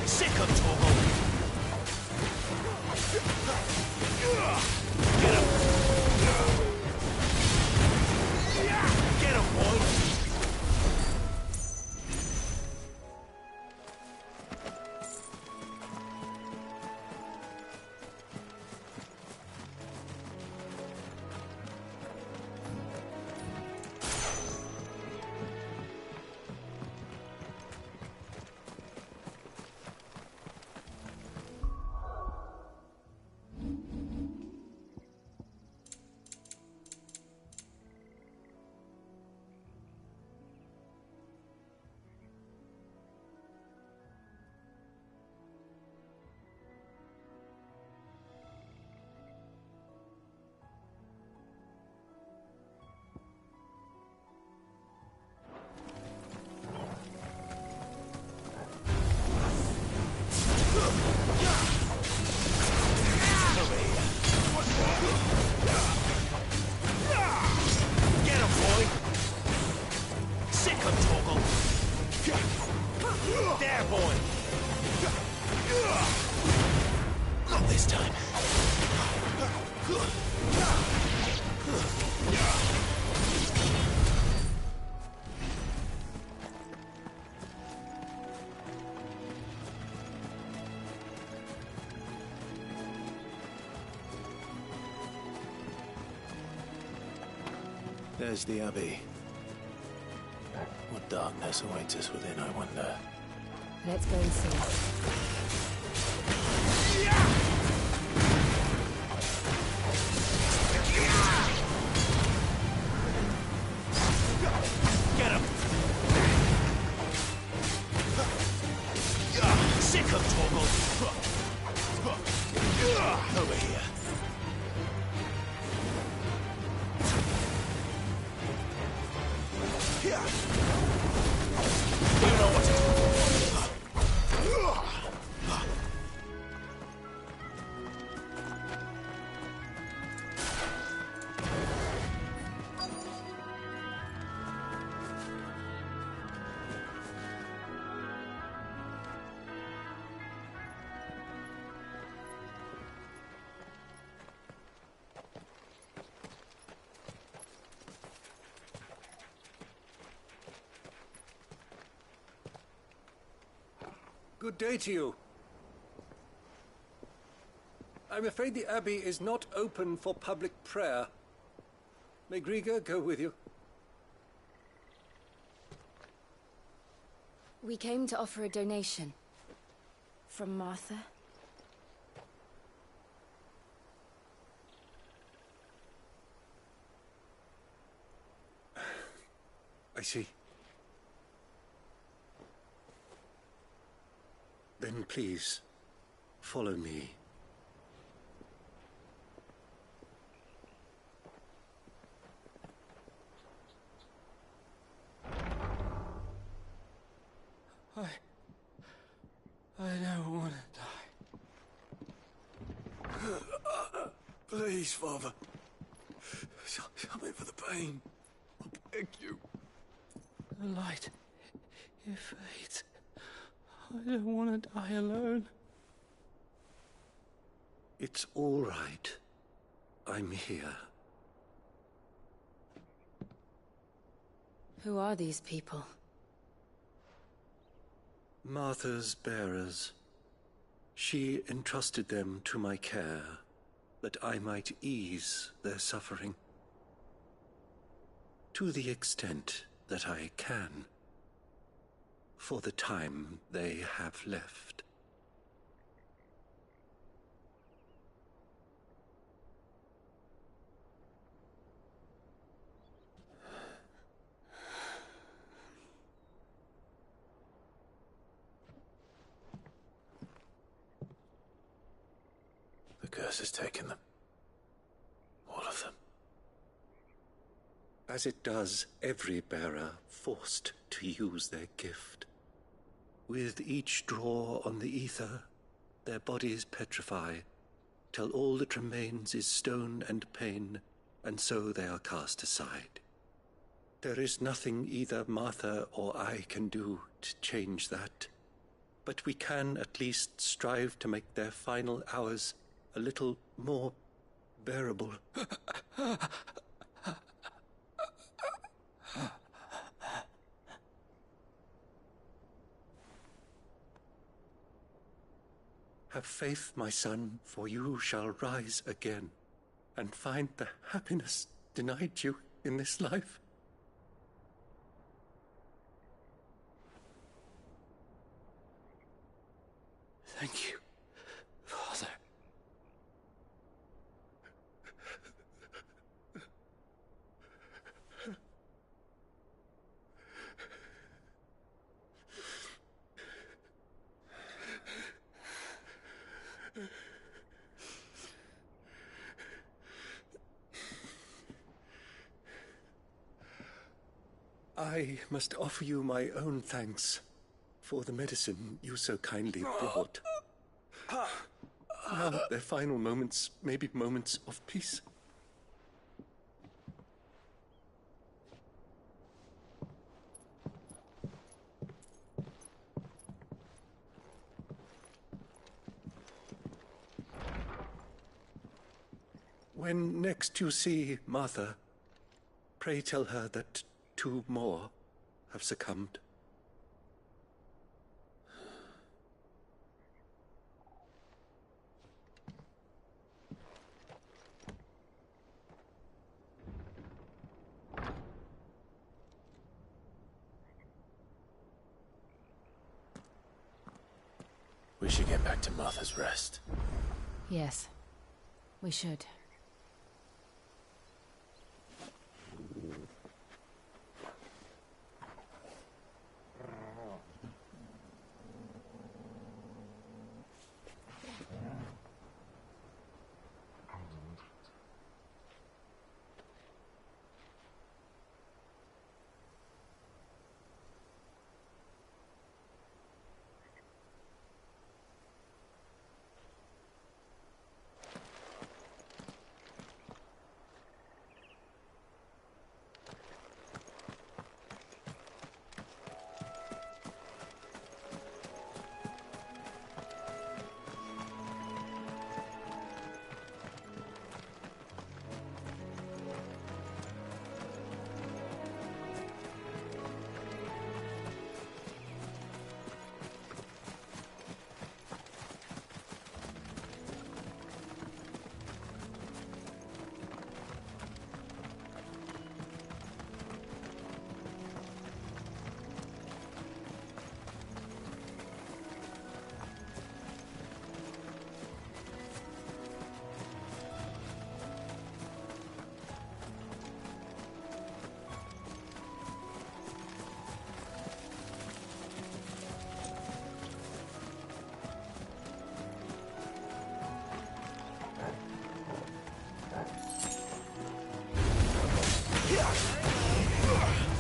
Sick of Torgo. Get him. Get him, boy. There's the Abbey. What darkness awaits us within, I wonder. Let's go and see. Get him! Sick of Torgal! Over here. You know what to do. Good day to you. I'm afraid the Abbey is not open for public prayer. May Griga go with you? We came to offer a donation. From Martha. I see. Then please, follow me. I don't want to die. Please, Father. Something for the pain. I beg you. The light, it fades. I don't want to die alone. It's all right. I'm here. Who are these people? Martha's bearers. She entrusted them to my care, that I might ease their suffering. To the extent that I can. For the time they have left. The curse has taken them. All of them. As it does every bearer forced to use their gift. With each draw on the ether, their bodies petrify, till all that remains is stone and pain, and so they are cast aside. There is nothing either Martha or I can do to change that, but we can at least strive to make their final hours a little more bearable. Have faith, my son, for you shall rise again, and find the happiness denied you in this life. Thank you, Father. I must offer you my own thanks for the medicine you so kindly brought. Now their final moments may be moments of peace. When next you see Martha, pray tell her that 2 more have succumbed. We should get back to Martha's Rest. Yes, we should.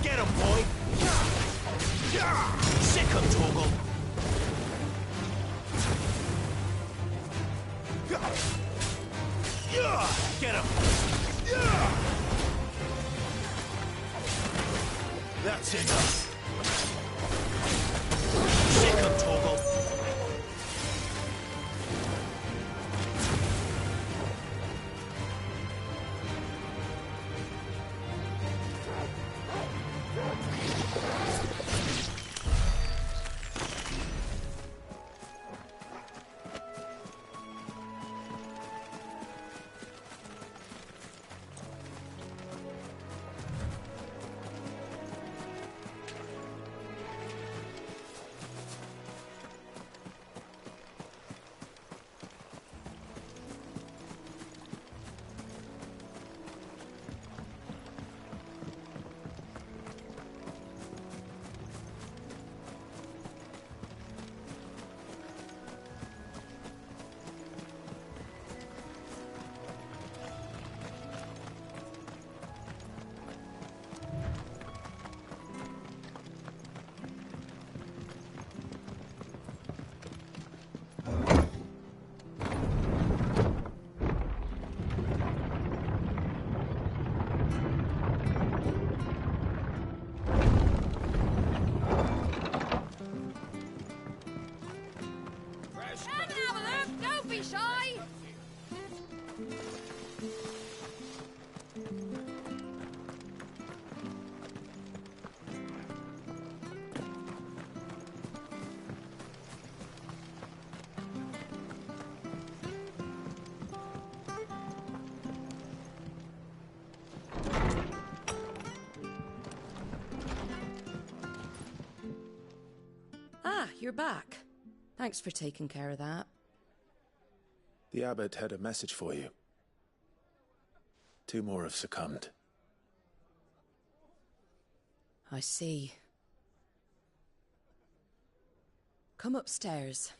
Get him, boy! Sick him, Torgal! Get him! That's it! Sick him, Torgal! Don't be shy! Ah, you're back. Thanks for taking care of that. The abbot had a message for you. 2 more have succumbed. I see. Come upstairs.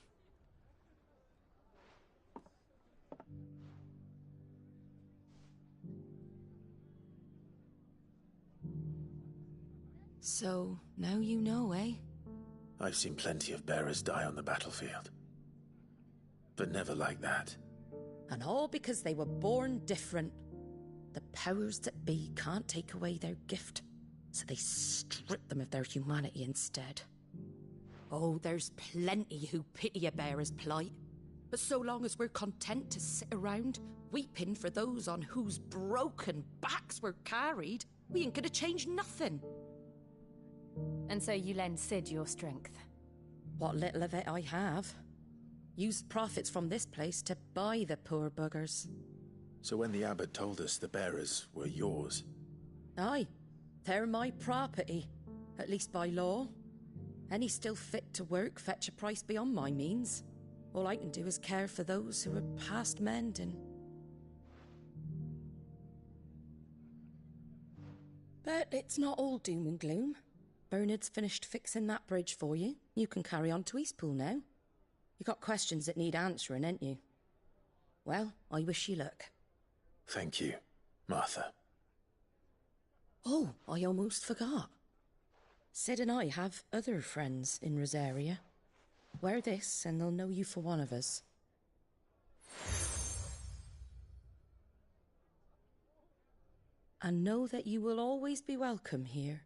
So, now you know, eh? I've seen plenty of bearers die on the battlefield. But never like that. And all because they were born different. The powers that be can't take away their gift, so they strip them of their humanity instead. Oh, there's plenty who pity a bearer's plight. But so long as we're content to sit around, weeping for those on whose broken backs we're carried, we ain't gonna change nothing. And so you lend Sid your strength? What little of it I have. Used profits from this place to buy the poor buggers. So when the abbot told us the bearers were yours... Aye, they're my property, at least by law. Any still fit to work fetch a price beyond my means. All I can do is care for those who are past mending. But it's not all doom and gloom. Bernard's finished fixing that bridge for you. You can carry on to Eastpool now. You got questions that need answering, ain't you? Well, I wish you luck. Thank you, Martha. Oh, I almost forgot. Sid and I have other friends in Rosaria. Wear this and they'll know you for one of us. And know that you will always be welcome here.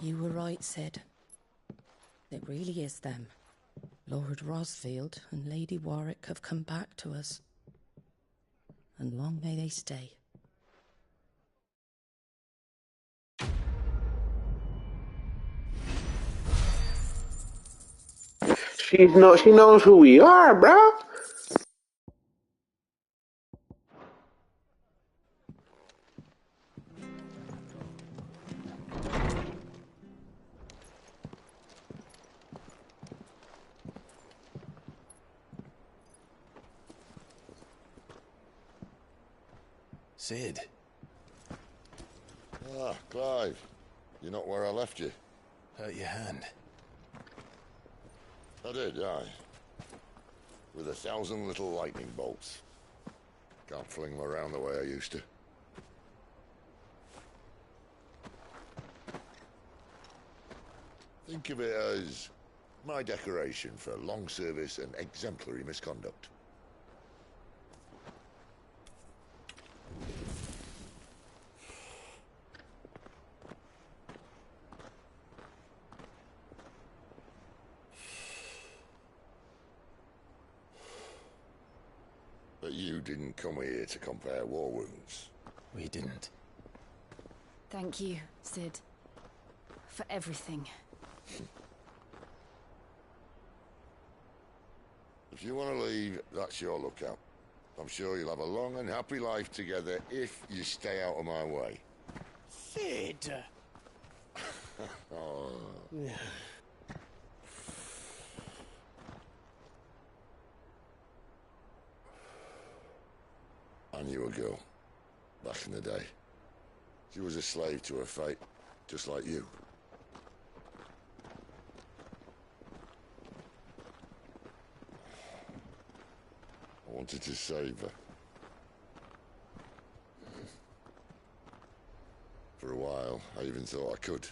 You were right, Sid. It really is them. Lord Rosfield and Lady Warwick have come back to us. And long may they stay. She knows who we are, bro. Sid. Ah, Clive. You're not where I left you. Hurt your hand. I did, aye. With 1,000 little lightning bolts. Can't fling them around the way I used to. Think of it as my decoration for long service and exemplary misconduct. But you didn't come here to compare war wounds. We didn't. Thank you, Sid. For everything. If you want to leave, that's your lookout. I'm sure you'll have a long and happy life together if you stay out of my way. Sid! Oh. I knew a girl, back in the day. She was a slave to her fate, just like you. I wanted to save her. For a while, I even thought I could.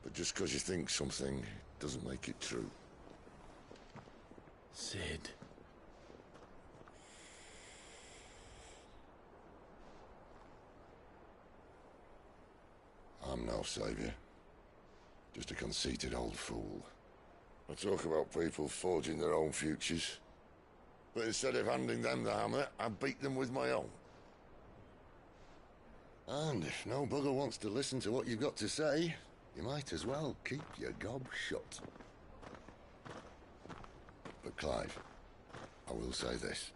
But just because you think something doesn't make it true. Sid. I'm no savior. Just a conceited old fool. I talk about people forging their own futures. But instead of handing them the hammer, I beat them with my own. And if no bugger wants to listen to what you've got to say, you might as well keep your gob shut. But Clive, I will say this.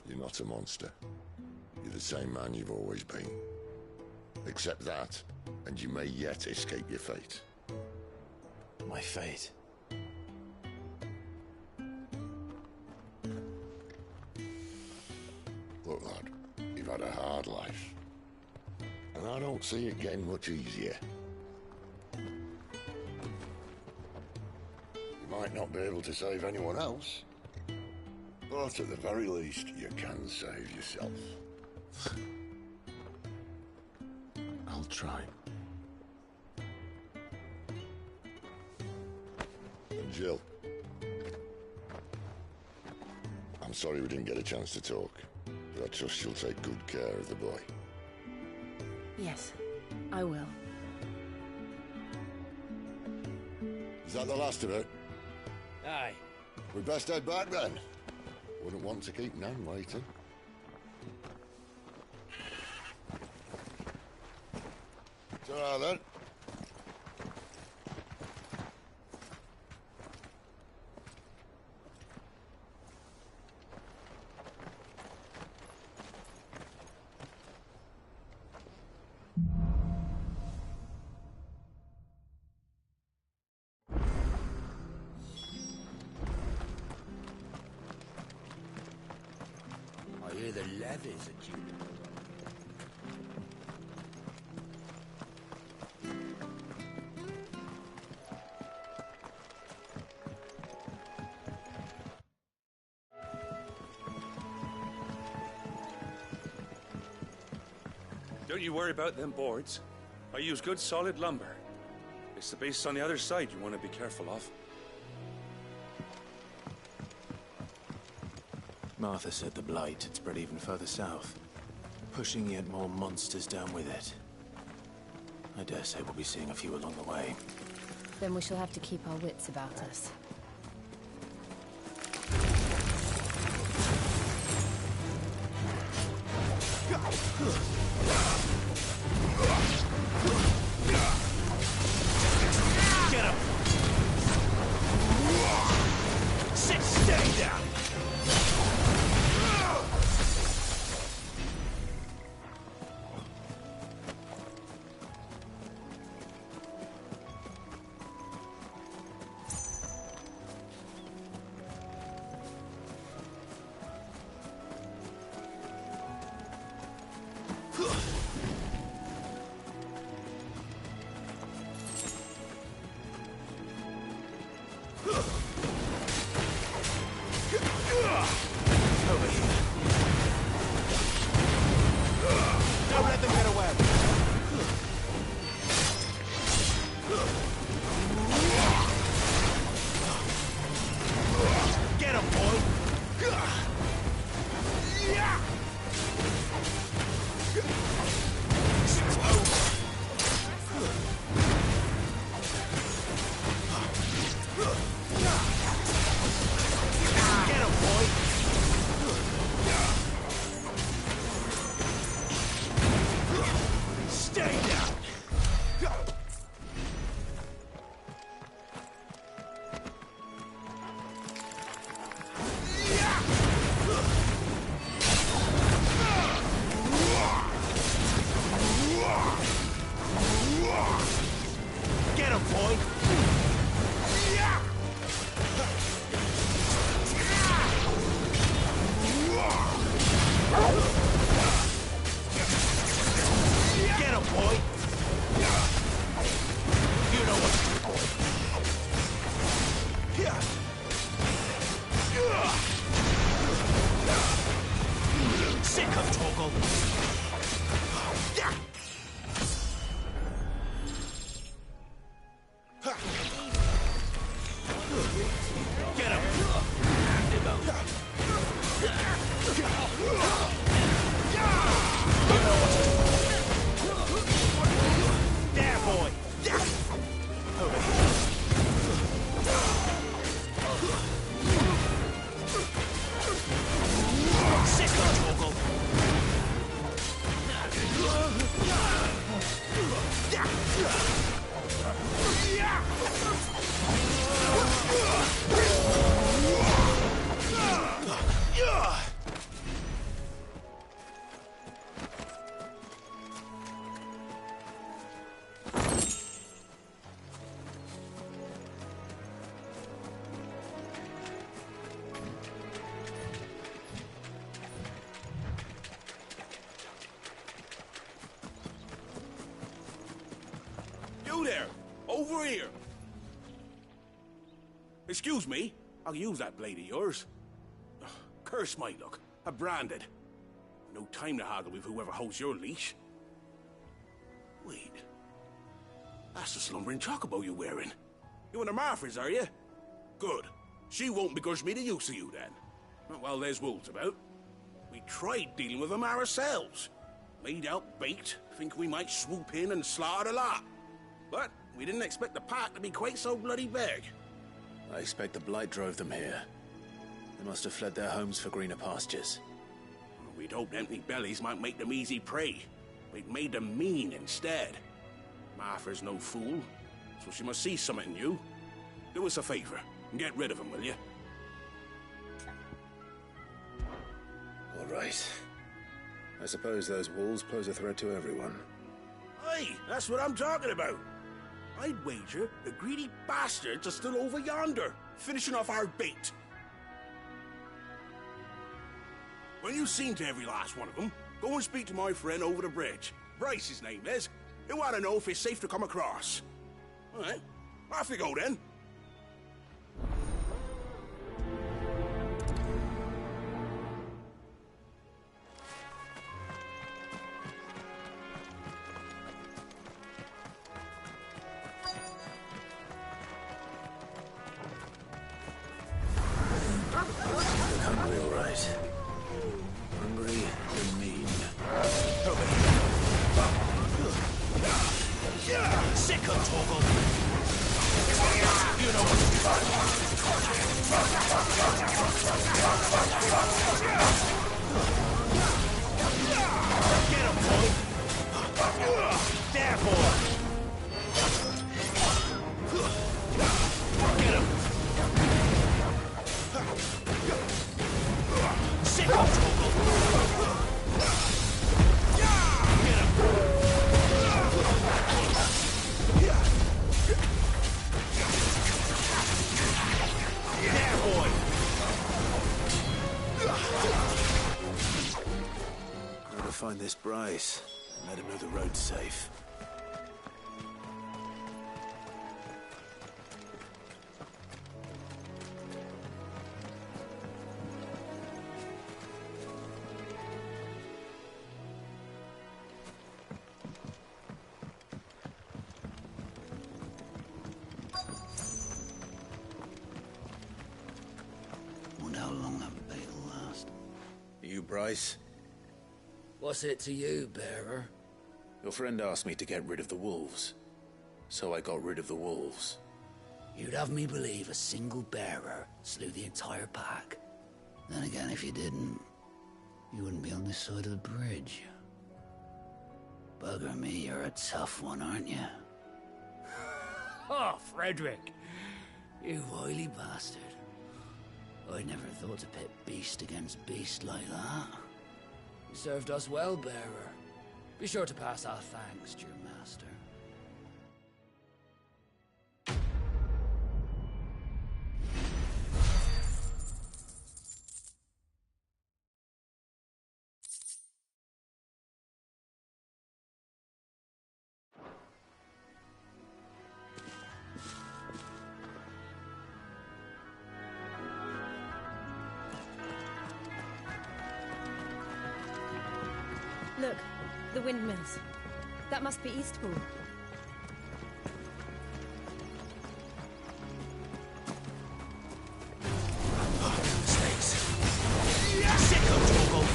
You're not a monster. You're the same man you've always been. Accept that, and you may yet escape your fate. My fate? Look, lad, you've had a hard life. And I don't see it getting much easier. You might not be able to save anyone else, but at the very least, you can save yourself. I'll try. And Jill, I'm sorry we didn't get a chance to talk, but I trust you'll take good care of the boy. Yes, I will. Is that the last of it? Aye. We'd best head back then. Wouldn't want to keep Nan waiting. Ta-ra then. feathers at you. Don't you worry about them boards. I use good solid lumber. It's the base on the other side you want to be careful of. Martha said the blight had spread even further south, pushing yet more monsters down with it. I dare say we'll be seeing a few along the way. Then we shall have to keep our wits about us. Get him! Sit steady down! You there! Over here! Excuse me, I'll use that blade of yours. Ugh, curse my luck. I'm branded. No time to haggle with whoever holds your leash. Wait. That's the slumbering chocobo you're wearing. You and the Marthas, are you? Good. She won't begrudge me the use of you, then. Not while there's wolves about. We tried dealing with them ourselves. Laid out bait, think we might swoop in and slaughter the lot. But we didn't expect the pack to be quite so bloody big. I expect the blight drove them here. They must have fled their homes for greener pastures. We'd hoped empty bellies might make them easy prey. We'd made them mean instead. Martha's no fool, so she must see something in you. Do us a favor and get rid of them, will you? All right. I suppose those wolves pose a threat to everyone. Aye, that's what I'm talking about. I'd wager the greedy bastards are still over yonder, finishing off our bait. When you've seen to every last one of them, go and speak to my friend over the bridge. Bryce, his name is. He'll want to know if it's safe to come across. All right, off you go then. Hungry, all right. Hungry and mean. Sick of Torgal! You know Get him, boy! There, boy! Get him! Sick of Torgal! Get him! There, boy! Gotta find this Bryce and let him know the road's safe. Wonder how long that bait'll last. You, Bryce? What's it to you, bearer? Your friend asked me to get rid of the wolves, so I got rid of the wolves. You'd have me believe a single bearer slew the entire pack. Then again, if you didn't, you wouldn't be on this side of the bridge. Bugger me, you're a tough one, aren't you? Oh, Frederick! You wily bastard. I never thought to pit beast against beast like that. You served us well, bearer. Be sure to pass our thanks to your master. Look, the windmills. That must be Eastbourne. Snakes. Sick of Torgal.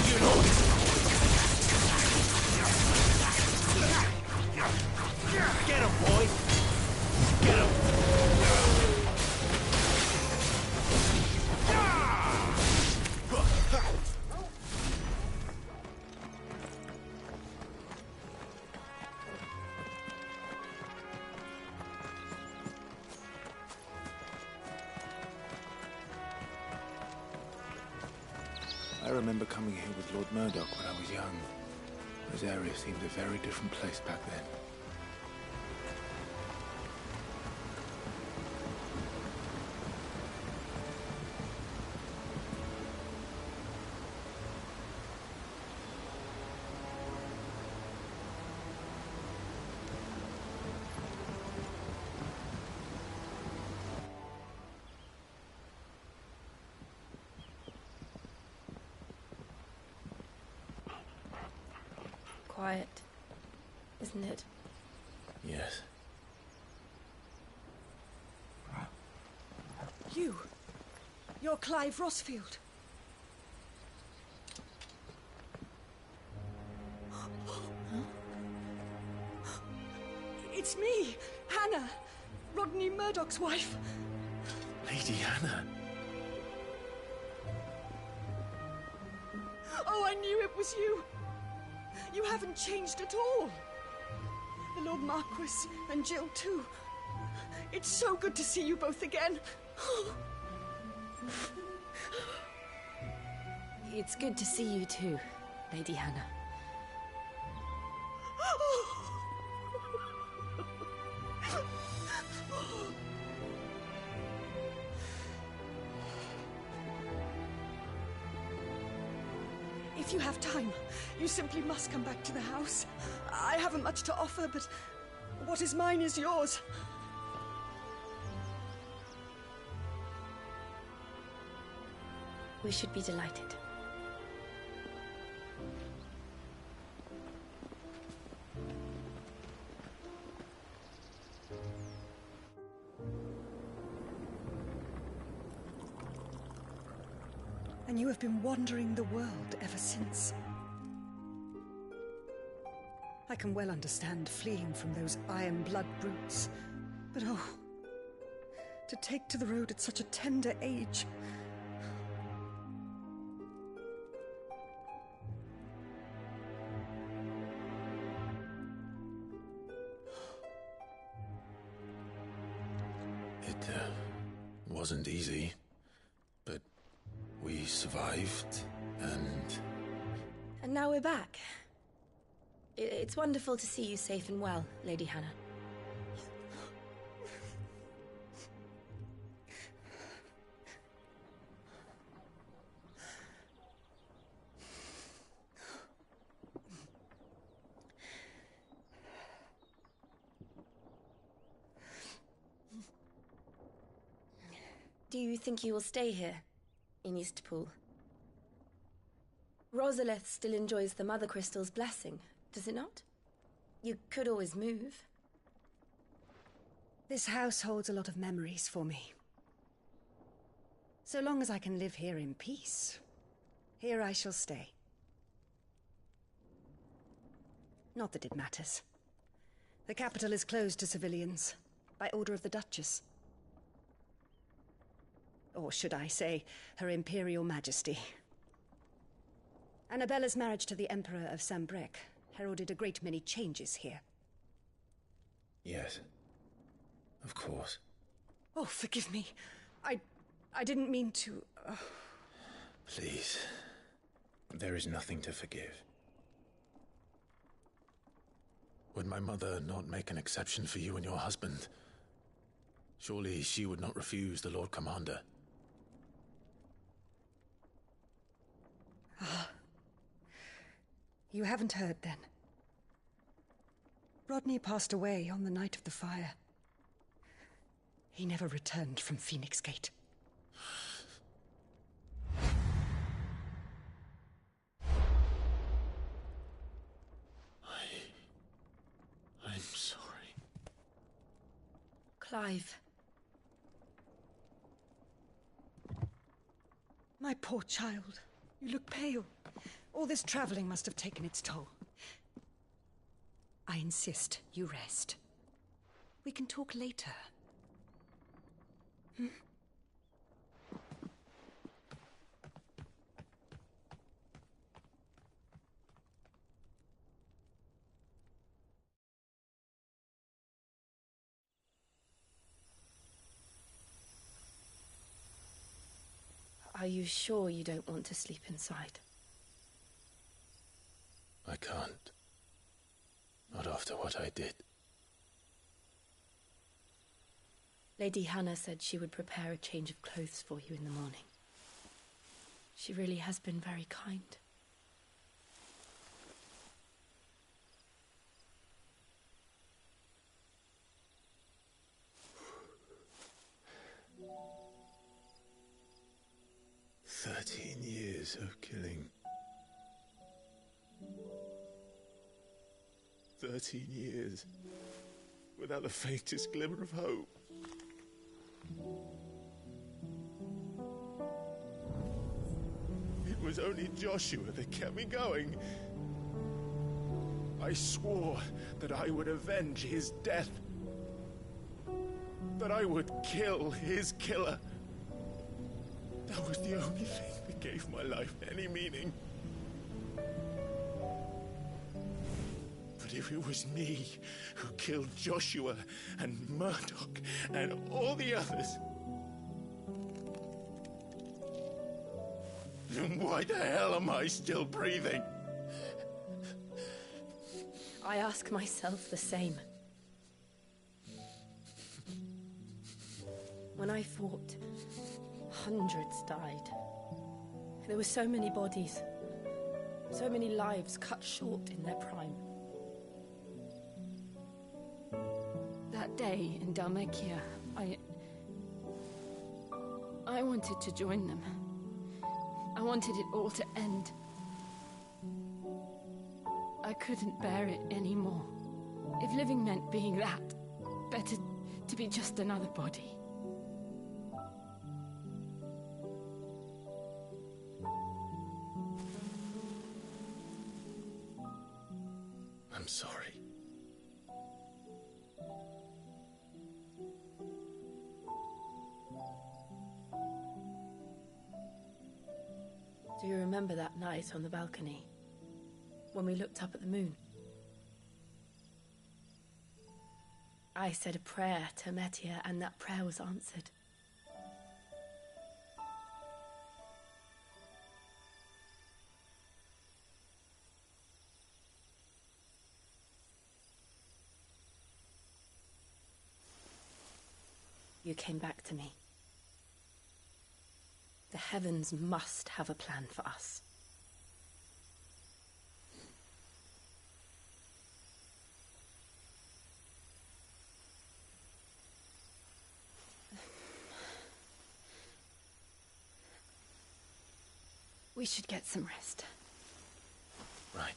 You know it. Get him, boy. Get him. I remember coming here with Lord Murdoch when I was young. This area seemed a very different place back then. Quiet, isn't it? Yes. You're Clive Rossfield. It's me, Hannah, Rodney Murdoch's wife. Lady Hannah. Oh, I knew it was you. You haven't changed at all. The Lord Marquis and Jill too. It's so good to see you both again. It's good to see you too, Lady Hannah. If you have time, you simply must come back to the house. I haven't much to offer, but what is mine is yours. We should be delighted. And you have been wandering the world ever since. I can well understand fleeing from those iron blood brutes, but oh, to take to the road at such a tender age. It wasn't easy, but we survived, and... And now we're back. It's wonderful to see you safe and well, Lady Hannah. Do you think you will stay here, in Eastpool? Rosalith still enjoys the Mother Crystal's blessing, does it not? You could always move. This house holds a lot of memories for me. So long as I can live here in peace, here I shall stay. Not that it matters. The capital is closed to civilians, by order of the Duchess. Or should I say, Her Imperial Majesty. Annabella's marriage to the Emperor of Sambrec heralded a great many changes here. Yes. Of course. Oh, forgive me. I didn't mean to... Please. There is nothing to forgive. Would my mother not make an exception for you and your husband? Surely she would not refuse the Lord Commander. Ah. You haven't heard, then. Rodney passed away on the night of the fire. He never returned from Phoenix Gate. I'm sorry. Clive. My poor child. You look pale. All this traveling must have taken its toll. I insist you rest. We can talk later. Hmm? Are you sure you don't want to sleep inside? I can't. Not after what I did. Lady Hannah said she would prepare a change of clothes for you in the morning. She really has been very kind. Years of killing. 13 years without the faintest glimmer of hope. It was only Joshua that kept me going. I swore that I would avenge his death. That I would kill his killer. That was the only thing that gave my life any meaning. But if it was me who killed Joshua and Murdoch and all the others, then why the hell am I still breathing? I ask myself the same. When I fought, hundreds died. There were so many bodies. So many lives cut short in their prime. That day in Dalmekia, I wanted to join them. I wanted it all to end. I couldn't bear it anymore. If living meant being that, better to be just another body. I'm sorry. Do you remember that night on the balcony? When we looked up at the moon? I said a prayer to Metia, and that prayer was answered. You came back to me. The heavens must have a plan for us. We should get some rest. Right.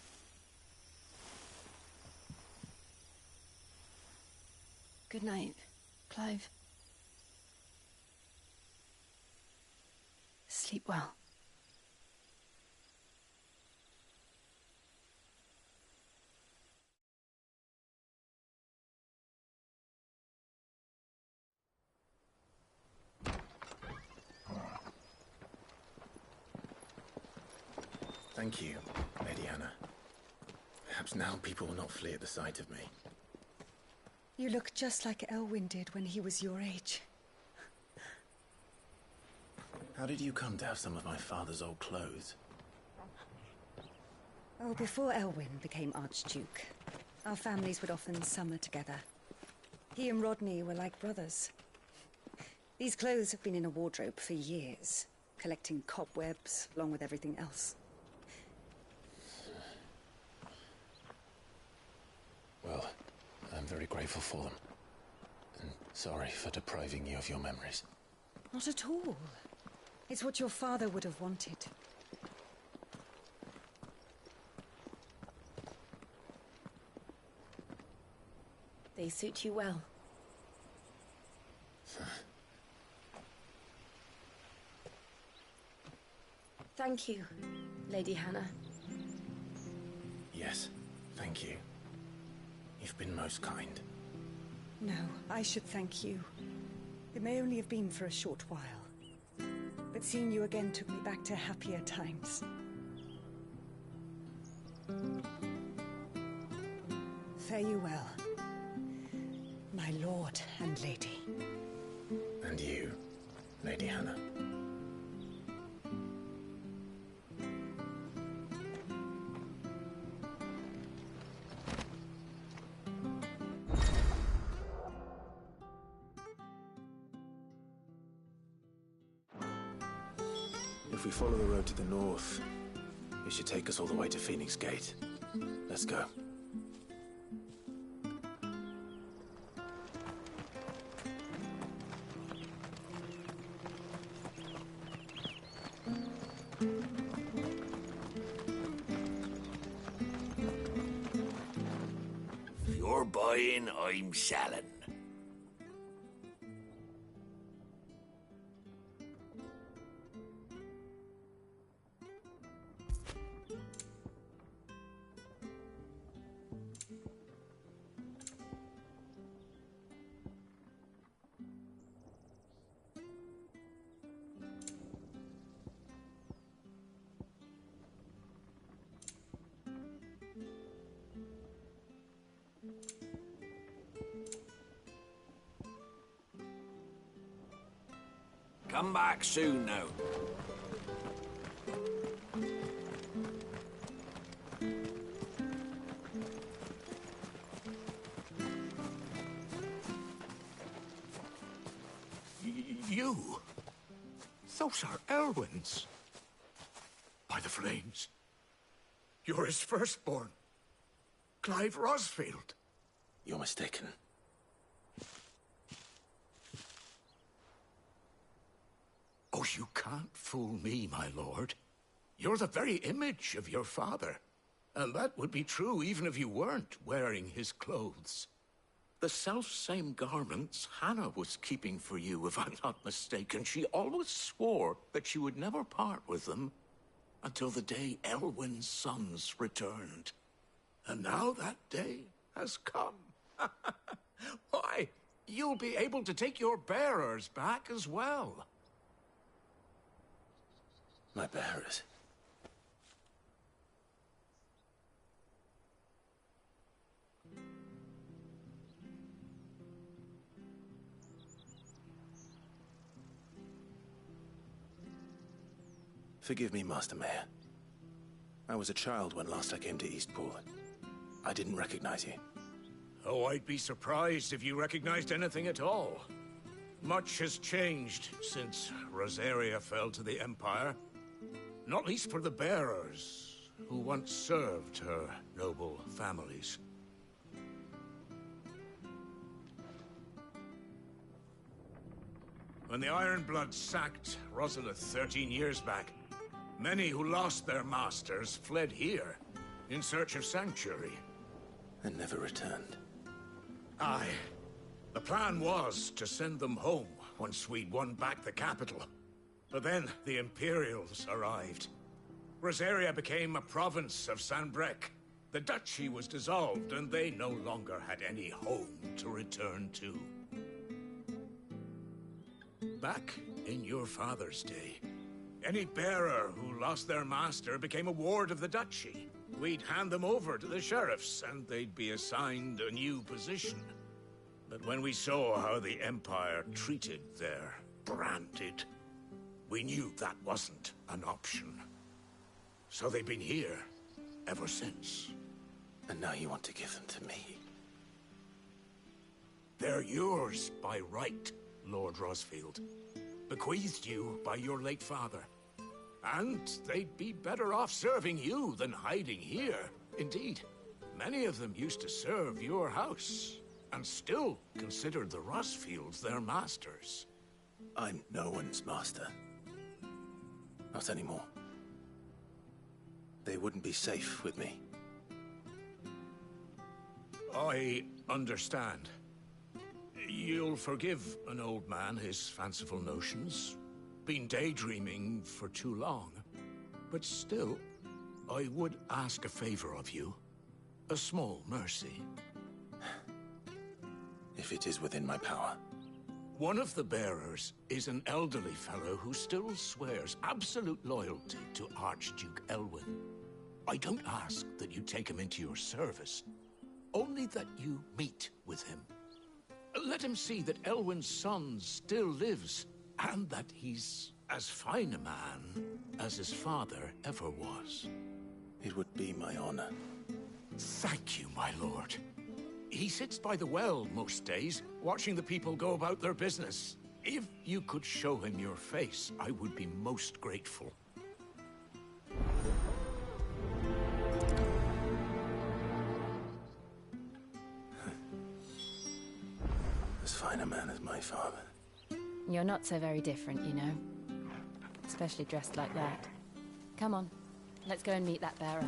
Good night, Clive. Sleep well. Thank you, Lady Hannah. Perhaps now people will not flee at the sight of me. You look just like Elwyn did when he was your age. How did you come to have some of my father's old clothes? Oh, before Elwyn became Archduke, our families would often summer together. He and Rodney were like brothers. These clothes have been in a wardrobe for years, collecting cobwebs along with everything else. Well, I'm very grateful for them. And sorry for depriving you of your memories. Not at all. It's what your father would have wanted. They suit you well. Thank you, Lady Hannah. Yes, thank you. You've been most kind. No, I should thank you. It may only have been for a short while, but seeing you again took me back to happier times. Fare you well, my lord and lady. And you, Lady Hannah. If we follow the road to the north, it should take us all the way to Phoenix Gate. Let's go. If you're buying, I'm selling. Come back soon now. You? Those are Elwyn's. By the flames. You're his firstborn. Clive Rosfield. You're mistaken. Oh, you can't fool me, my lord. You're the very image of your father. And that would be true even if you weren't wearing his clothes. The self-same garments Hannah was keeping for you, if I'm not mistaken. She always swore that she would never part with them until the day Elwyn's sons returned. And now that day has come. Why, you'll be able to take your bearers back as well. My bearers? Forgive me, Master Mayor. I was a child when last I came to Eastpool. I didn't recognize you. Oh, I'd be surprised if you recognized anything at all. Much has changed since Rosaria fell to the Empire. Not least for the bearers, who once served her noble families. When the Ironbloods sacked Rosalith 13 years back, many who lost their masters fled here in search of sanctuary. And never returned. Aye. The plan was to send them home once we'd won back the capital. But then the Imperials arrived. Rosaria became a province of Sanbreque. The duchy was dissolved, and they no longer had any home to return to. Back in your father's day, any bearer who lost their master became a ward of the duchy. We'd hand them over to the sheriffs, and they'd be assigned a new position. But when we saw how the Empire treated their branded, we knew that wasn't an option. So they've been here ever since. And now you want to give them to me? They're yours by right, Lord Rosfield. Bequeathed you by your late father. And they'd be better off serving you than hiding here. Indeed, many of them used to serve your house, and still considered the Rosfields their masters. I'm no one's master. Not anymore. They wouldn't be safe with me. I understand. You'll forgive an old man his fanciful notions. Been daydreaming for too long. But still, I would ask a favor of you. A small mercy. If it is within my power. One of the bearers is an elderly fellow who still swears absolute loyalty to Archduke Elwyn. I don't ask that you take him into your service, only that you meet with him. Let him see that Elwyn's son still lives, and that he's as fine a man as his father ever was. It would be my honor. Thank you, my lord. He sits by the well most days, watching the people go about their business. If you could show him your face, I would be most grateful. As fine a man as my father. You're not so very different, you know. Especially dressed like that. Come on, let's go and meet that bearer.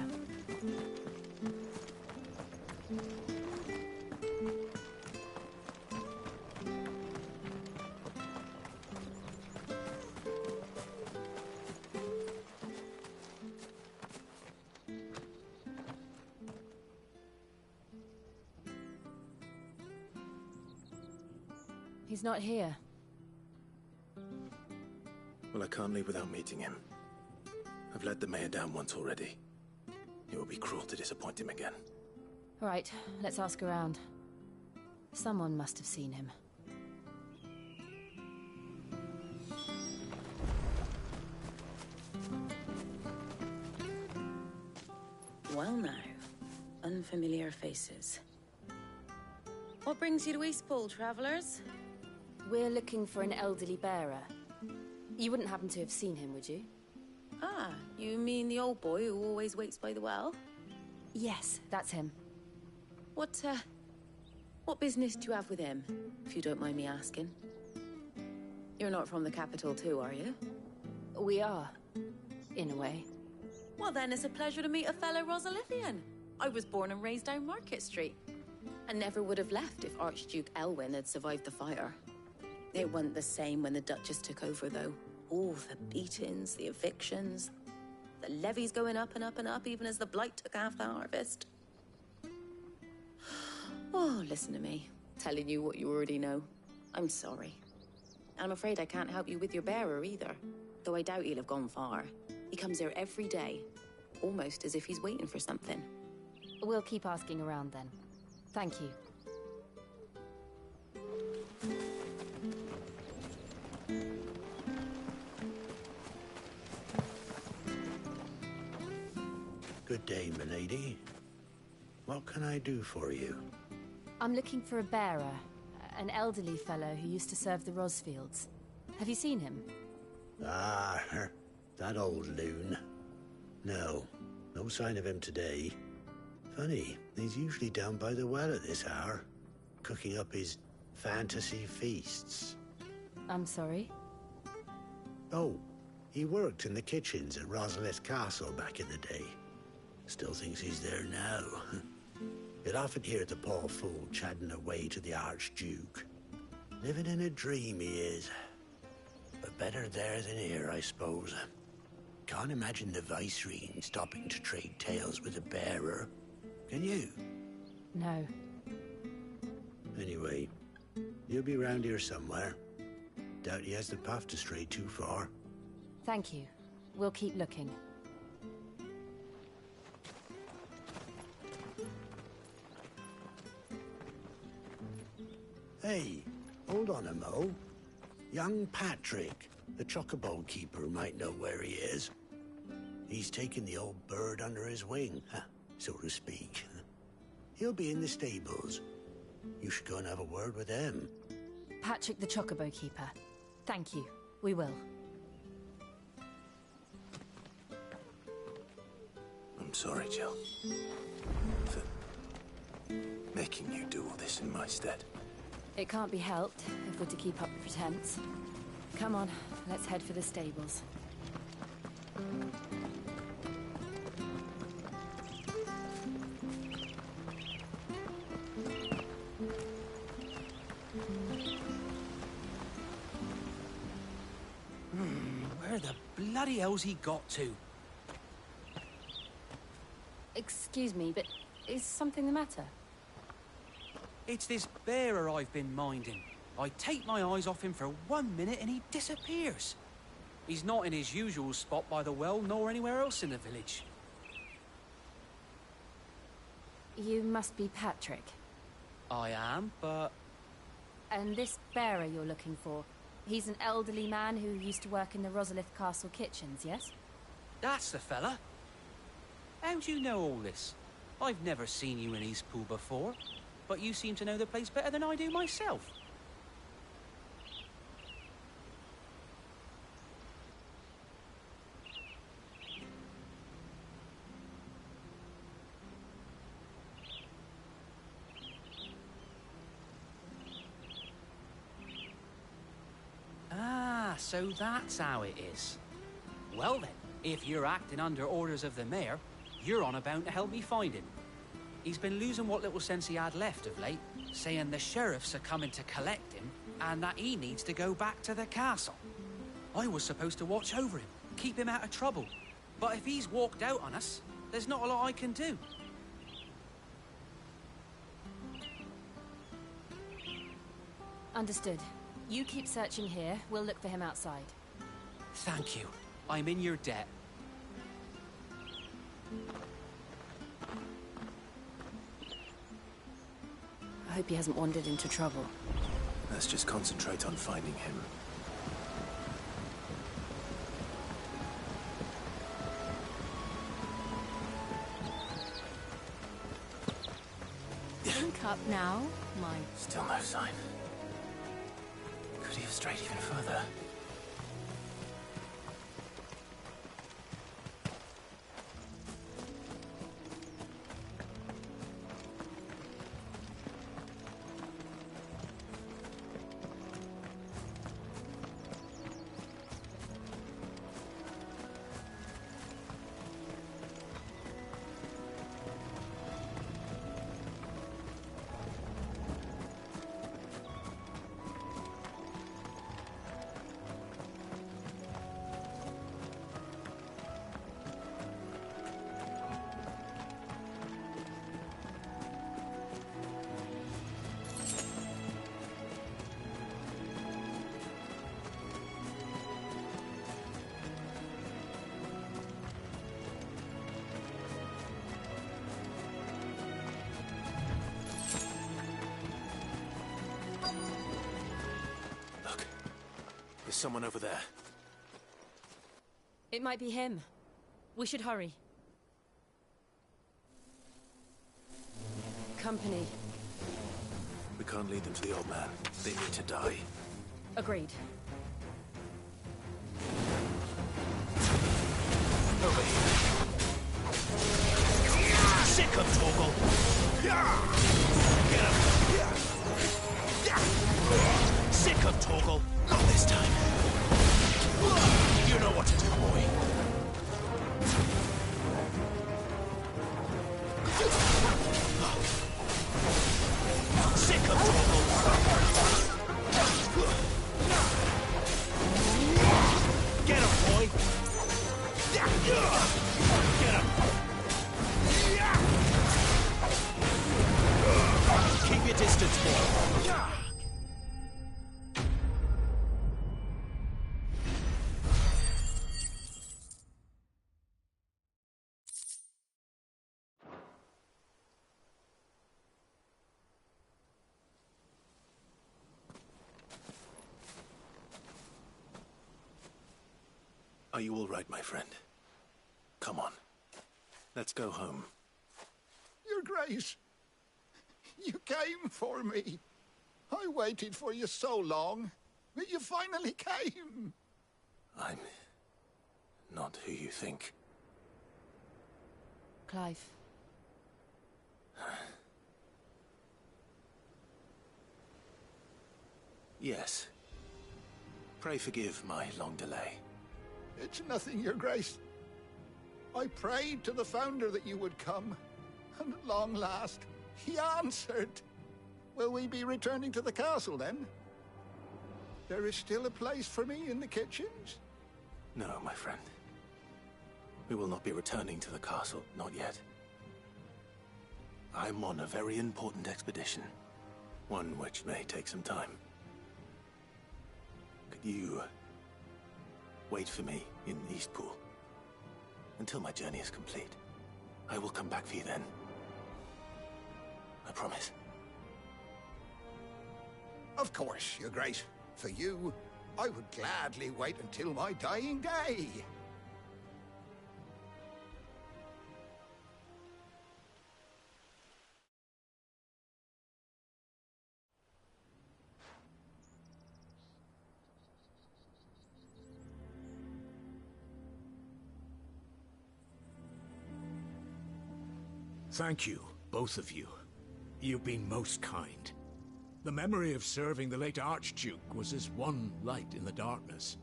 He's not here. Well, I can't leave without meeting him. I've let the mayor down once already. It would be cruel to disappoint him again. All right, let's ask around. Someone must have seen him. Well now, unfamiliar faces. What brings you to Eastpool, travelers? We're looking for an elderly bearer. You wouldn't happen to have seen him, would you? Ah, you mean the old boy who always waits by the well? Yes, that's him. What business do you have with him, if you don't mind me asking? You're not from the capital too, are you? We are, in a way. Well then, it's a pleasure to meet a fellow Rosalithian. I was born and raised down Market Street, and never would have left if Archduke Elwyn had survived the fire. It wasn't the same when the Duchess took over, though. All the beatings, the evictions, the levies going up and up and up, even as the blight took half the harvest. Oh, listen to me, telling you what you already know. I'm sorry. I'm afraid I can't help you with your bearer either, though I doubt he'll have gone far. He comes here every day, almost as if he's waiting for something. We'll keep asking around then. Thank you. Good day, milady. What can I do for you? I'm looking for a bearer, an elderly fellow who used to serve the Rosfields. Have you seen him? Ah, that old loon. No sign of him today. Funny, he's usually down by the well at this hour, cooking up his fantasy feasts. I'm sorry? Oh, he worked in the kitchens at Rosalith Castle back in the day. Still thinks he's there now. You'd often hear the poor fool chatting away to the Archduke. Living in a dream he is. But better there than here, I suppose. Can't imagine the Viceroy stopping to trade tales with a bearer. Can you? No. Anyway, he'll be round here somewhere. Doubt he has the path to stray too far. Thank you. We'll keep looking. Hey, hold on a mo. Young Patrick, the chocobo keeper, might know where he is. He's taken the old bird under his wing, so to speak. He'll be in the stables. You should go and have a word with him. Patrick the chocobo keeper. Thank you. We will. I'm sorry, Jill. For making you do all this in my stead. It can't be helped if we're to keep up the pretense. Come on, let's head for the stables. Where the bloody hell's he got to? Excuse me, but is something the matter? It's this bearer I've been minding. I take my eyes off him for 1 minute and he disappears. He's not in his usual spot by the well, nor anywhere else in the village. You must be Patrick. I am, but... And this bearer you're looking for, he's an elderly man who used to work in the Rosalith Castle kitchens, yes? That's the fella. How do you know all this? I've never seen you in Eastpool before, but you seem to know the place better than I do myself. Ah, so that's how it is. Well then, if you're acting under orders of the mayor, you're on about to help me find him. He's been losing what little sense he had left of late, saying the sheriffs are coming to collect him and that he needs to go back to the castle. I was supposed to watch over him, keep him out of trouble. But if he's walked out on us, there's not a lot I can do. Understood. You keep searching here, we'll look for him outside. Thank you. I'm in your debt. I hope he hasn't wandered into trouble. Let's just concentrate on finding him. Link up now, my... Still no sign. Could he have strayed even further? someone over there. It might be him. We should hurry. Company. We can't lead them to the old man. They need to die. Agreed. Over here. Sick of Torgal! Get him! Sick of Torgal! Not this time. You know what to do, boy. Sick of Torgal! Get him, boy! Get him! Keep your distance, boy. Are you all right, my friend? Come on. Let's go home. Your Grace, you came for me. I waited for you so long, but you finally came. I'm not who you think. Clive. Yes. Pray forgive my long delay. It's nothing, Your Grace. I prayed to the Founder that you would come, and at long last, he answered. Will we be returning to the castle, then? There is still a place for me in the kitchens? No, my friend. We will not be returning to the castle, not yet. I'm on a very important expedition, one which may take some time. Could you wait for me in Eastpool until my journey is complete? I will come back for you then. I promise. Of course, Your Grace. For you, I would gladly wait until my dying day. Thank you, both of you. You've been most kind. The memory of serving the late Archduke was as one light in the darkness,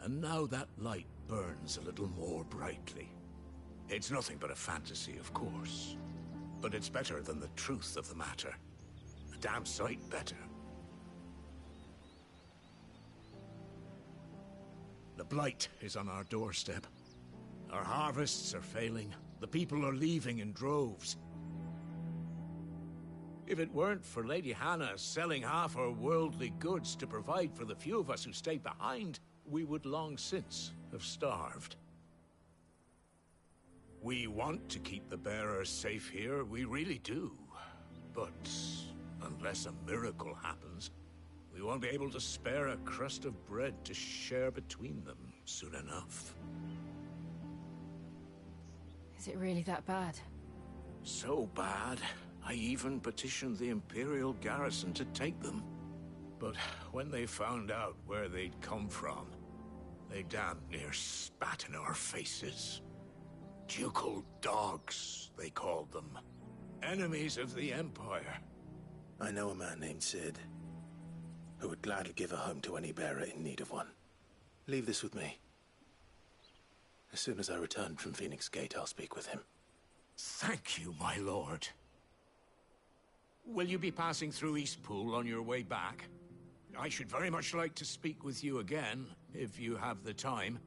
and now that light burns a little more brightly. It's nothing but a fantasy, of course, but it's better than the truth of the matter. A damn sight better. The blight is on our doorstep. Our harvests are failing. The people are leaving in droves. If it weren't for Lady Hannah selling half her worldly goods to provide for the few of us who stayed behind, we would long since have starved. We want to keep the bearers safe here, we really do. But unless a miracle happens, we won't be able to spare a crust of bread to share between them soon enough. Is it really that bad? So bad, I even petitioned the Imperial garrison to take them. But when they found out where they'd come from, they damn near spat in our faces. Ducal dogs, they called them. Enemies of the Empire. I know a man named Sid, who would gladly give a home to any bearer in need of one. Leave this with me. As soon as I return from Phoenix Gate, I'll speak with him. Thank you, my lord. Will you be passing through Eastpool on your way back? I should very much like to speak with you again, if you have the time,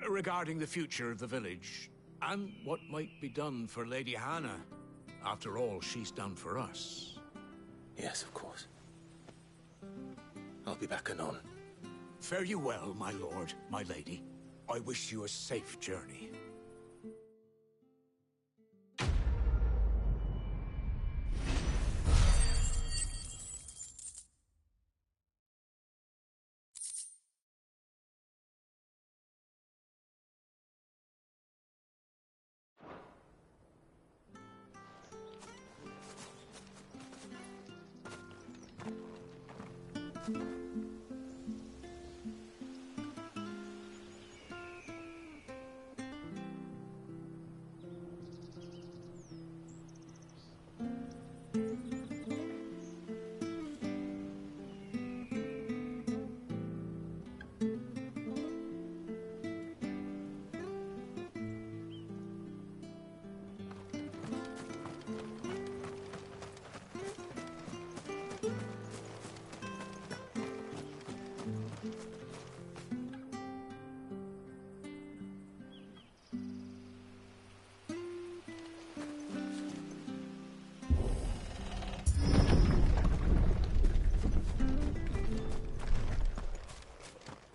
regarding the future of the village, and what might be done for Lady Hannah. After all she's done for us. Yes, of course. I'll be back anon. Fare you well, my lord, my lady. I wish you a safe journey.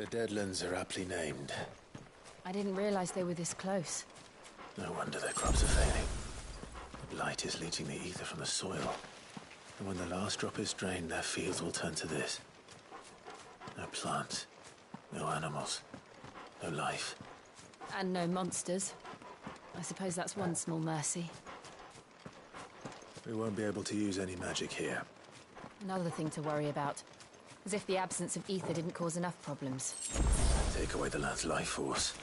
The Deadlands are aptly named. I didn't realize they were this close. No wonder their crops are failing. The blight is leaching the ether from the soil. And when the last drop is drained, their fields will turn to this. No plants, no animals, no life. And no monsters. I suppose that's one small mercy. We won't be able to use any magic here. Another thing to worry about. As if the absence of ether didn't cause enough problems. Take away the land's life force,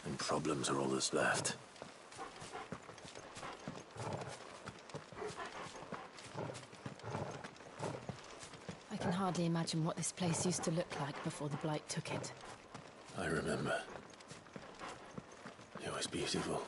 and problems are all that's left. I can hardly imagine what this place used to look like before the blight took it. I remember. It was beautiful.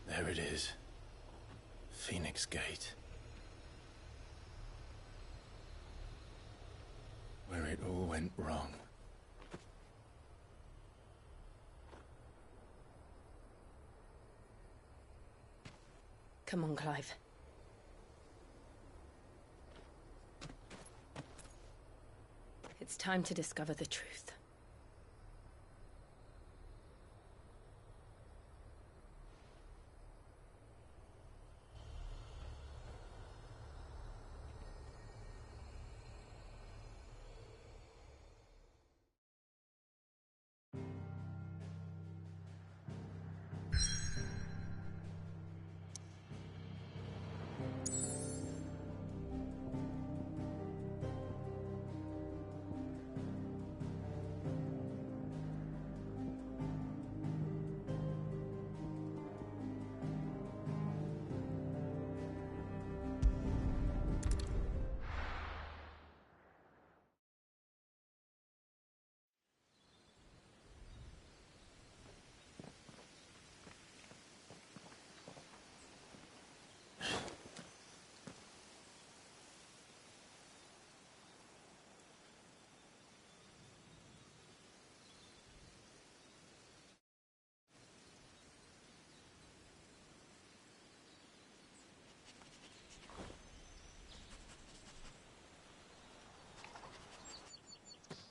There it is. Phoenix Gate. Where it all went wrong. Come on, Clive. It's time to discover the truth.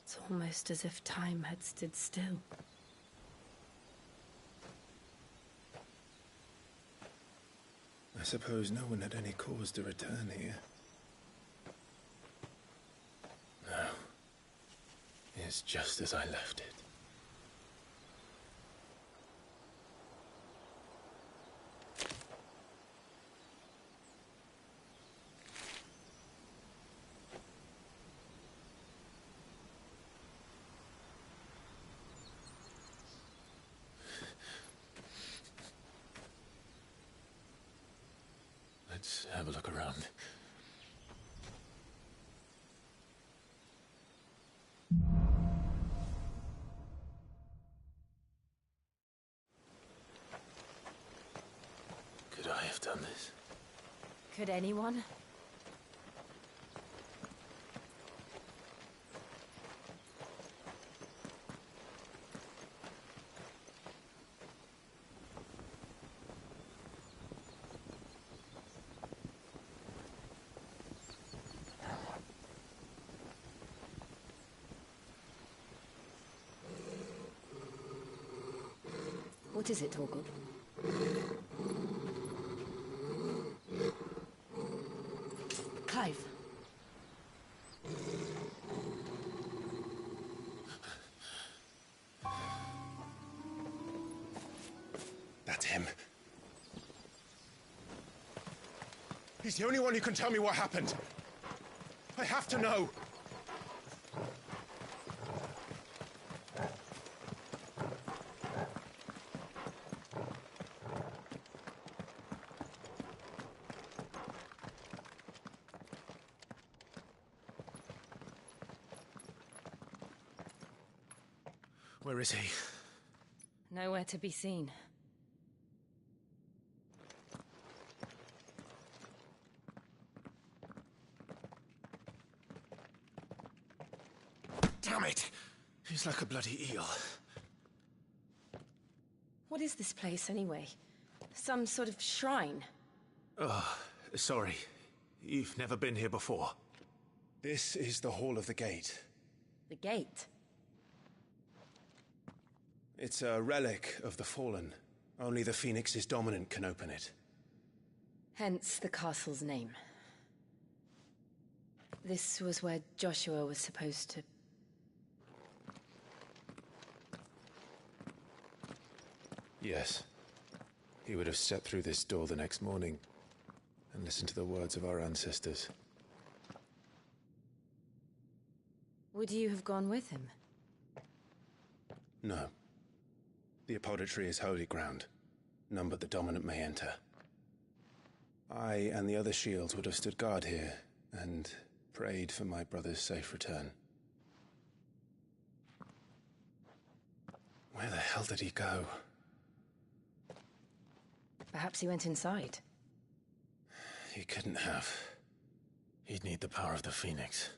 It's almost as if time had stood still. I suppose no one had any cause to return here. No. It's just as I left it. Let's have a look around. Could I have done this? Could anyone? What is it, Torgal? Clive. That's him. He's the only one who can tell me what happened. I have to know. Where is he? Nowhere to be seen. Damn it! He's like a bloody eel. What is this place, anyway? Some sort of shrine? Oh, sorry. You've never been here before. This is the Hall of the Gate. The gate? It's a relic of the Fallen. Only the Phoenix's dominant can open it. Hence the castle's name. This was where Joshua was supposed to... Yes. He would have stepped through this door the next morning and listened to the words of our ancestors. Would you have gone with him? No. The apodatory is holy ground. None but the dominant may enter. I and the other shields would have stood guard here and prayed for my brother's safe return. Where the hell did he go? Perhaps he went inside. He couldn't have. He'd need the power of the Phoenix.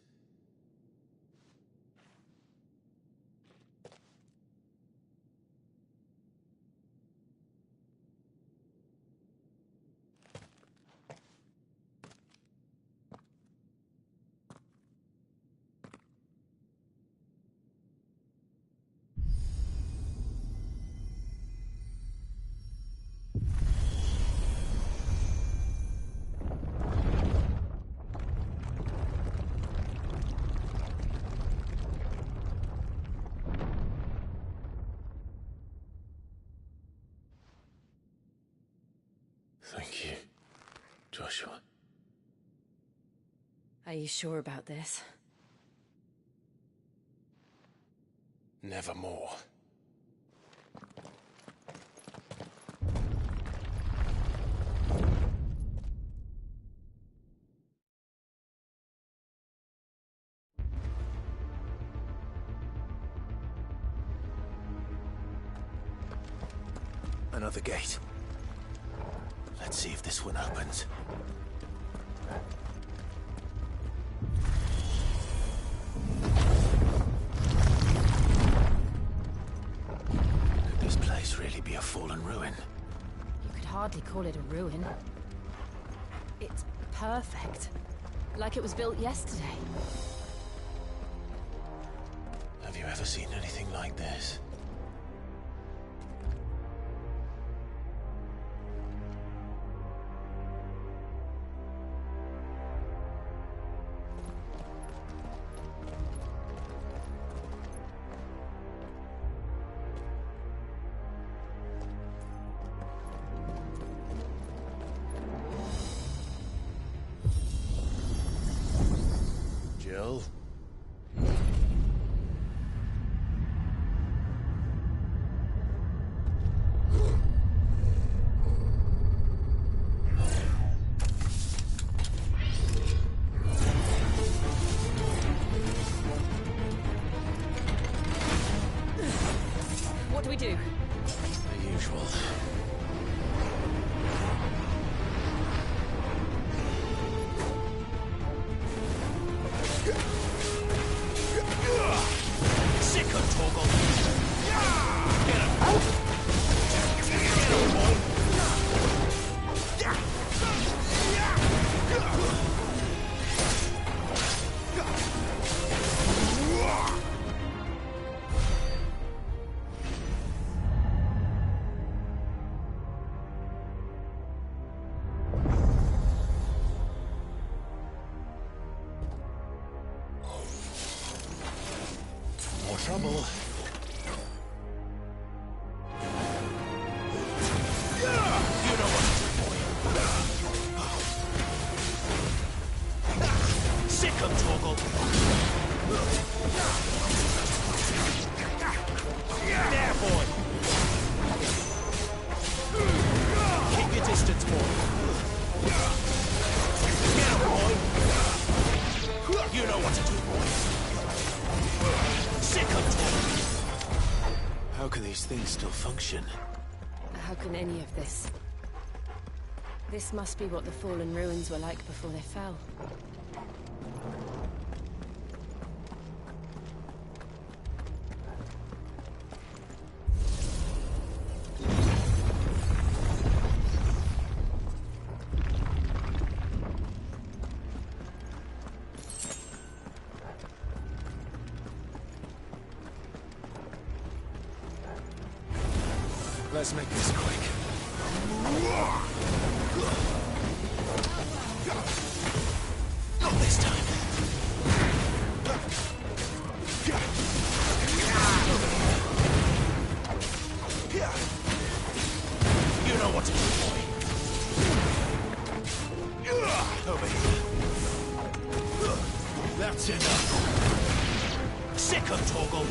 Thank you, Joshua. Are you sure about this? Nevermore. Another gate. Let's see if this one opens. Could this place really be a fallen ruin? You could hardly call it a ruin. It's perfect. Like it was built yesterday. Have you ever seen anything like this? Jill? What do we do? The usual. Sick of Torgal. Get him. Get him, boy. More trouble. You know what to do, boy. Sick of Torgal. There, boy. Keep your distance, boy. Get him, boy. You know what to do, boy. Sick of Torgal. How can these things still function? How can any of this? This must be what the fallen ruins were like before they fell. Let's make this quick. Not this time. You know what to do, boy. Over here. That's enough. Sick of Torgal.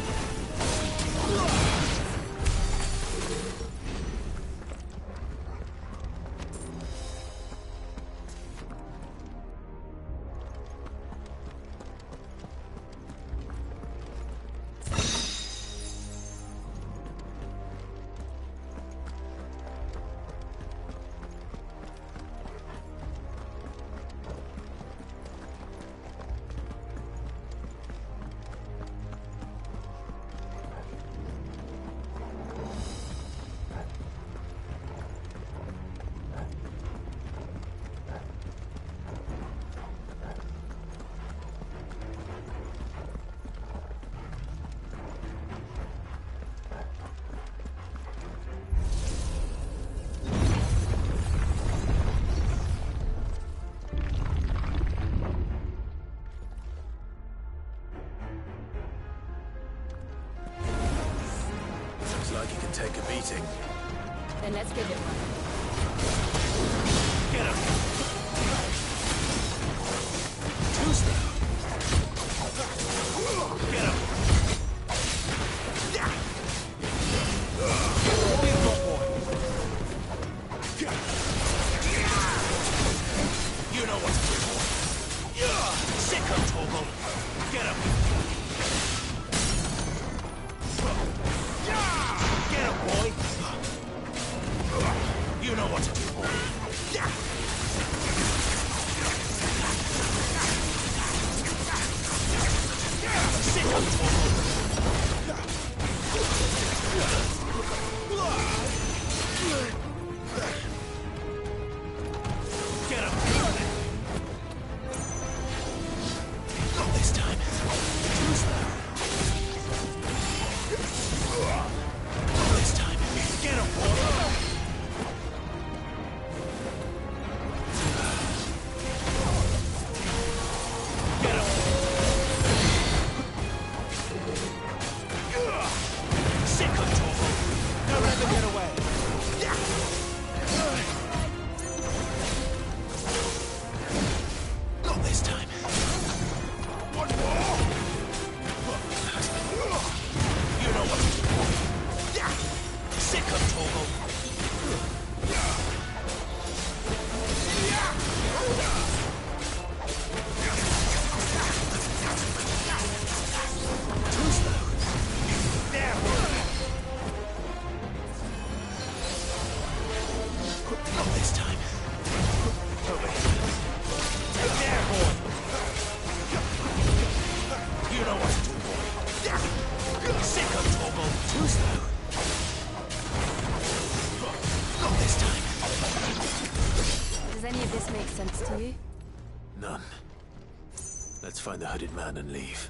Like you can take a beating. Then let's give it one. Get him! Too slow. Get him! Big boy. You know what to do, boy. Sick of Torgal. Get him! Get him, boy! You know what to do, boy. Sick of Torgal. Get him! Not this time. Too slow. This time. Get him, boy! Get him! Sick of Torgal! Don't let them get away! Not this time. One more! You know what to do. Sick of Torgal. Too slow. There, boy. Not this time. Over here. Take there, boy. You know what to do, boy. Sick of Torgal. Too slow. Not this time. Does any of this make sense to you? None. Let's find the hooded man and leave.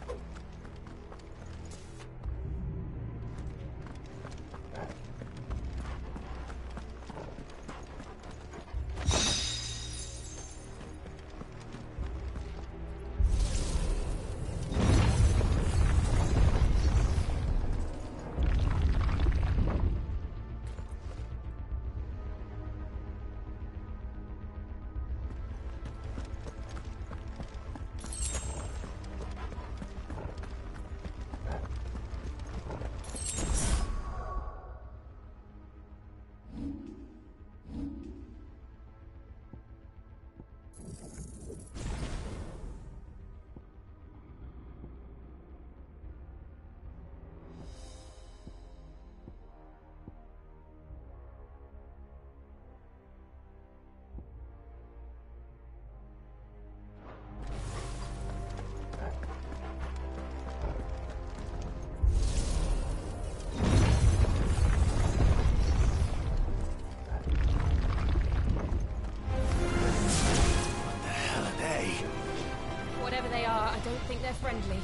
friendly.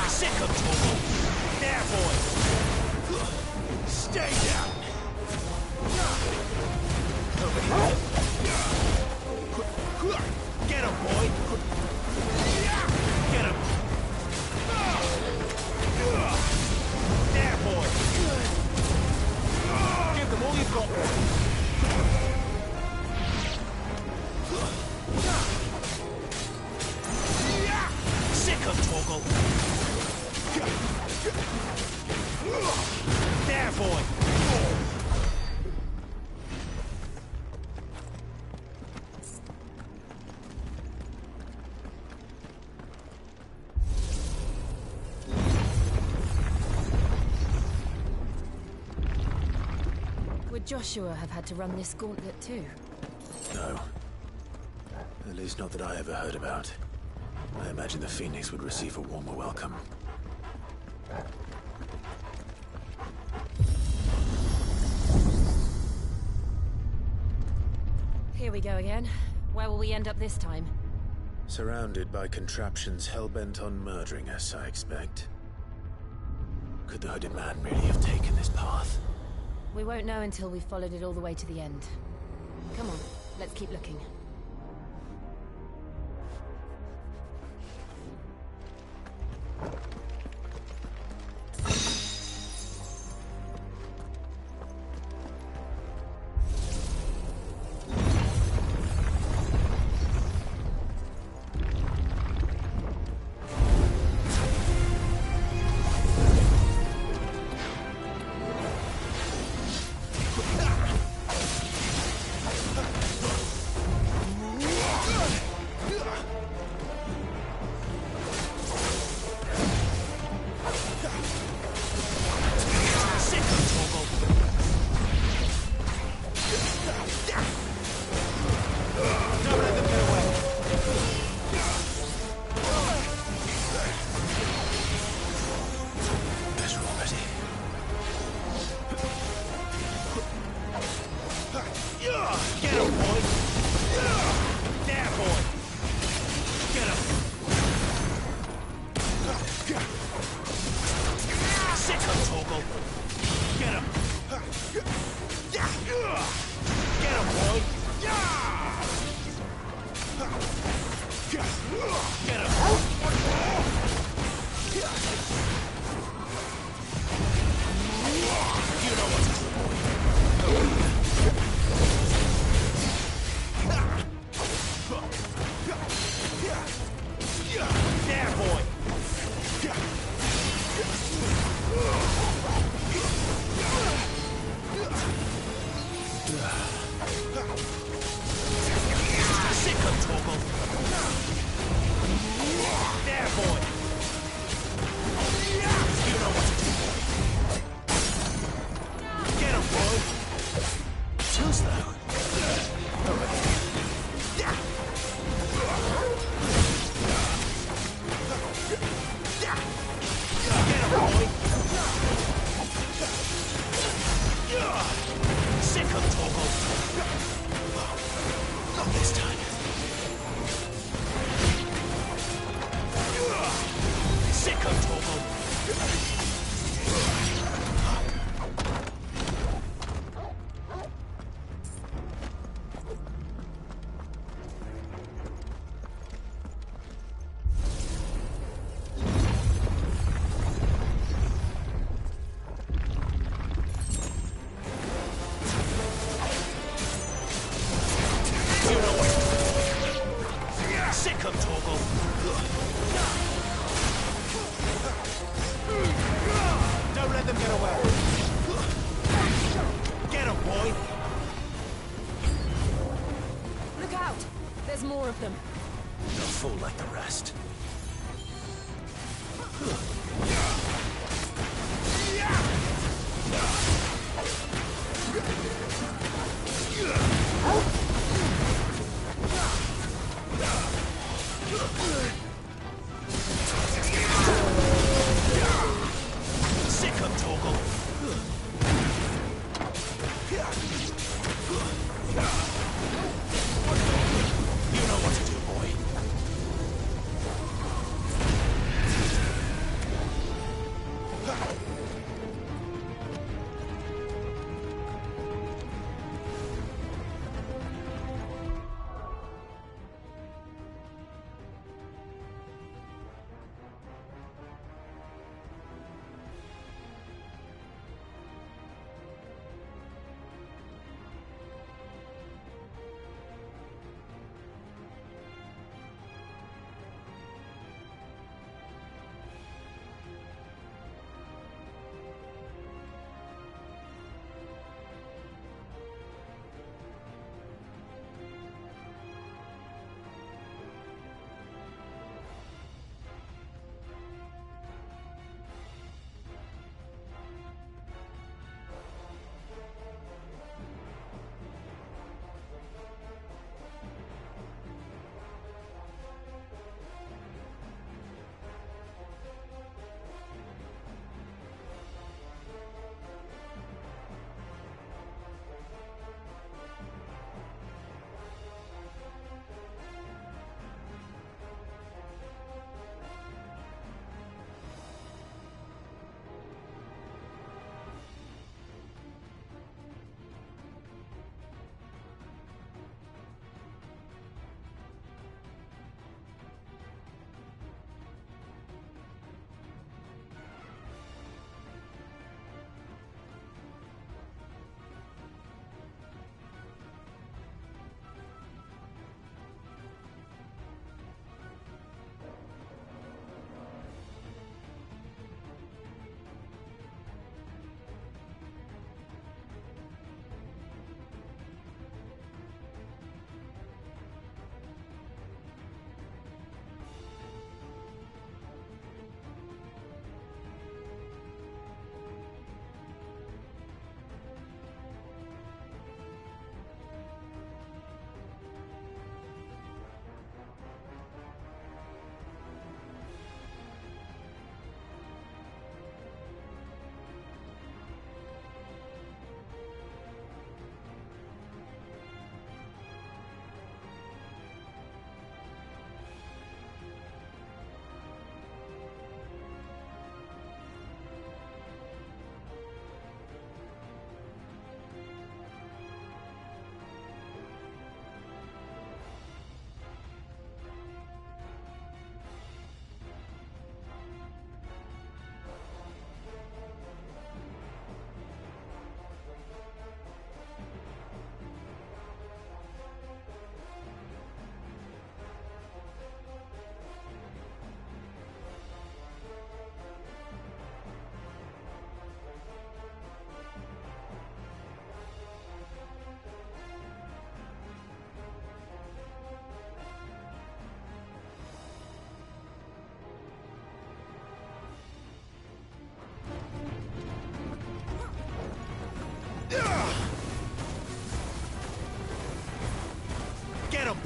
Sick of trouble. There, boy. Stay down. Over here. Get him, boy. Get him. There, boy. Give them all you've got, boy. Sick of Torgal. There, boy. Would Joshua have had to run this gauntlet too? No. At least not that I ever heard about. I imagine the Phoenix would receive a warmer welcome. Here we go again. Where will we end up this time? Surrounded by contraptions hell-bent on murdering us, I expect. Could the hooded man really have taken this path? We won't know until we've followed it all the way to the end. Come on, let's keep looking.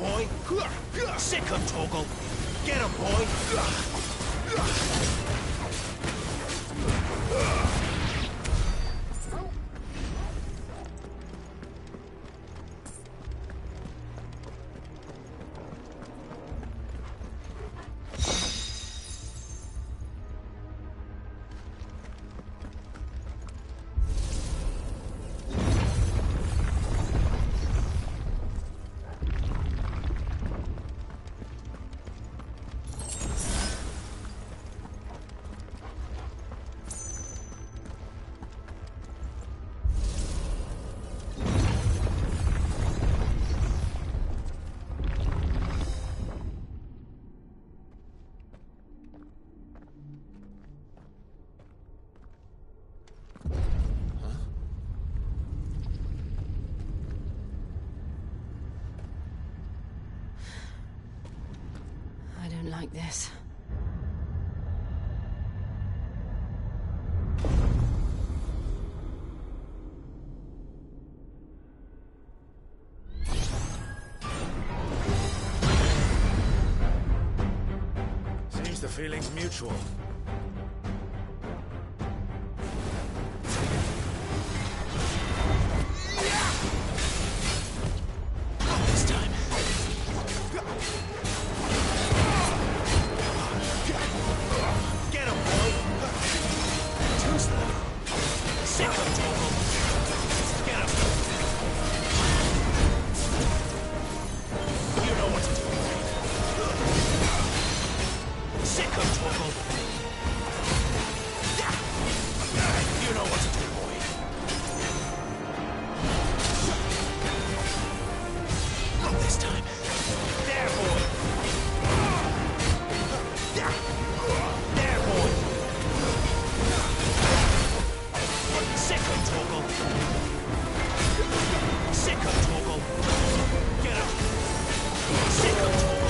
boy! Sick him, Torgal! Get him, boy! I don't like this. Seems the feeling's mutual. This time. Get him, boy! Too slow. Sick him, Torgal! Get him! You know what to do. Sick him, Torgal! You know what to do, boy. Not this time. There, boy! There, boy! Sick him, Torgal! Sick him, Torgal! Get him! Sick him, Torgal!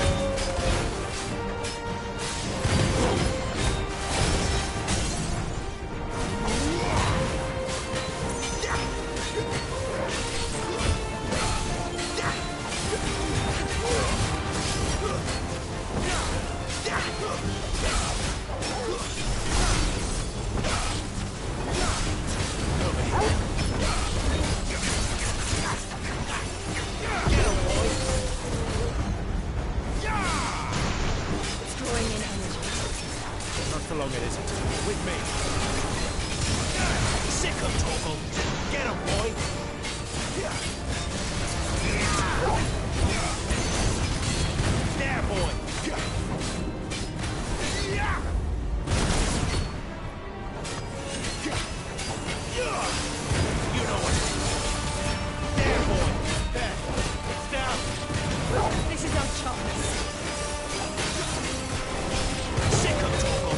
It's drawing in energy. Not for long it isn't. With me. Sick him, Torgal! Get him, boy! There, boy! You know what to do. There, boy! There! Down! This is our chance. Sick him, Torgal!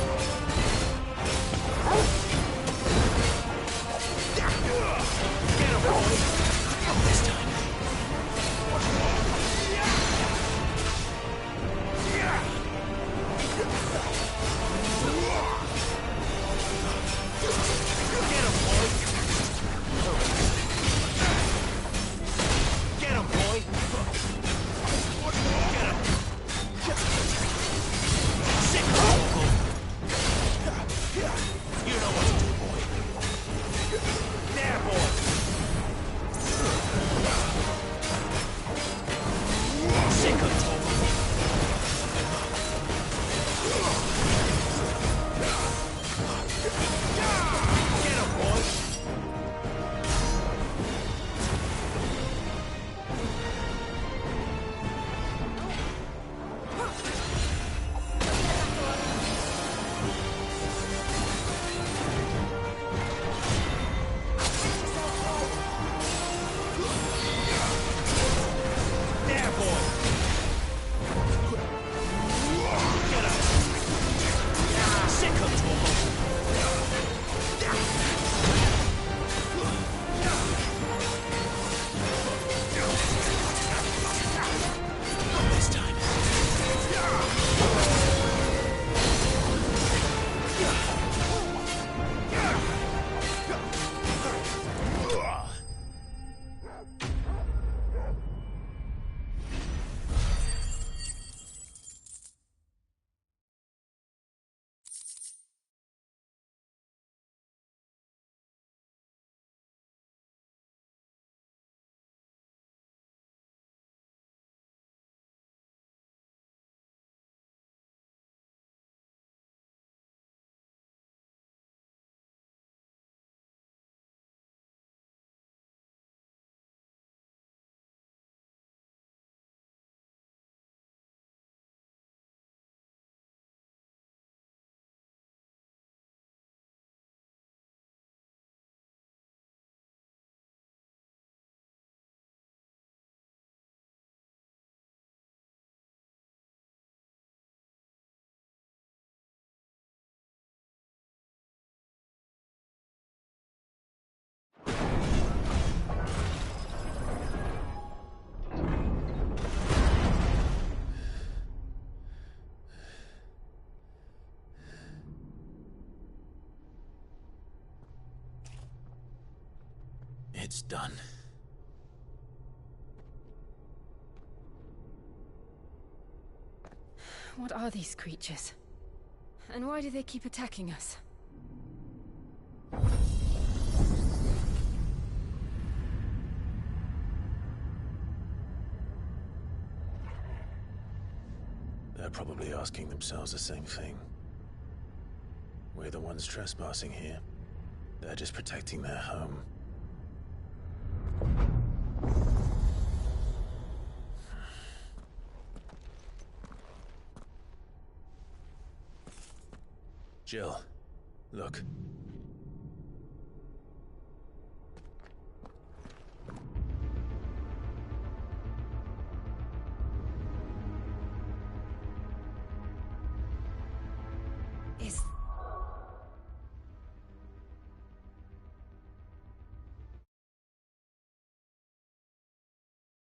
Get him, boy! It's done. What are these creatures? And why do they keep attacking us? They're probably asking themselves the same thing. We're the ones trespassing here. They're just protecting their home. Jill, look.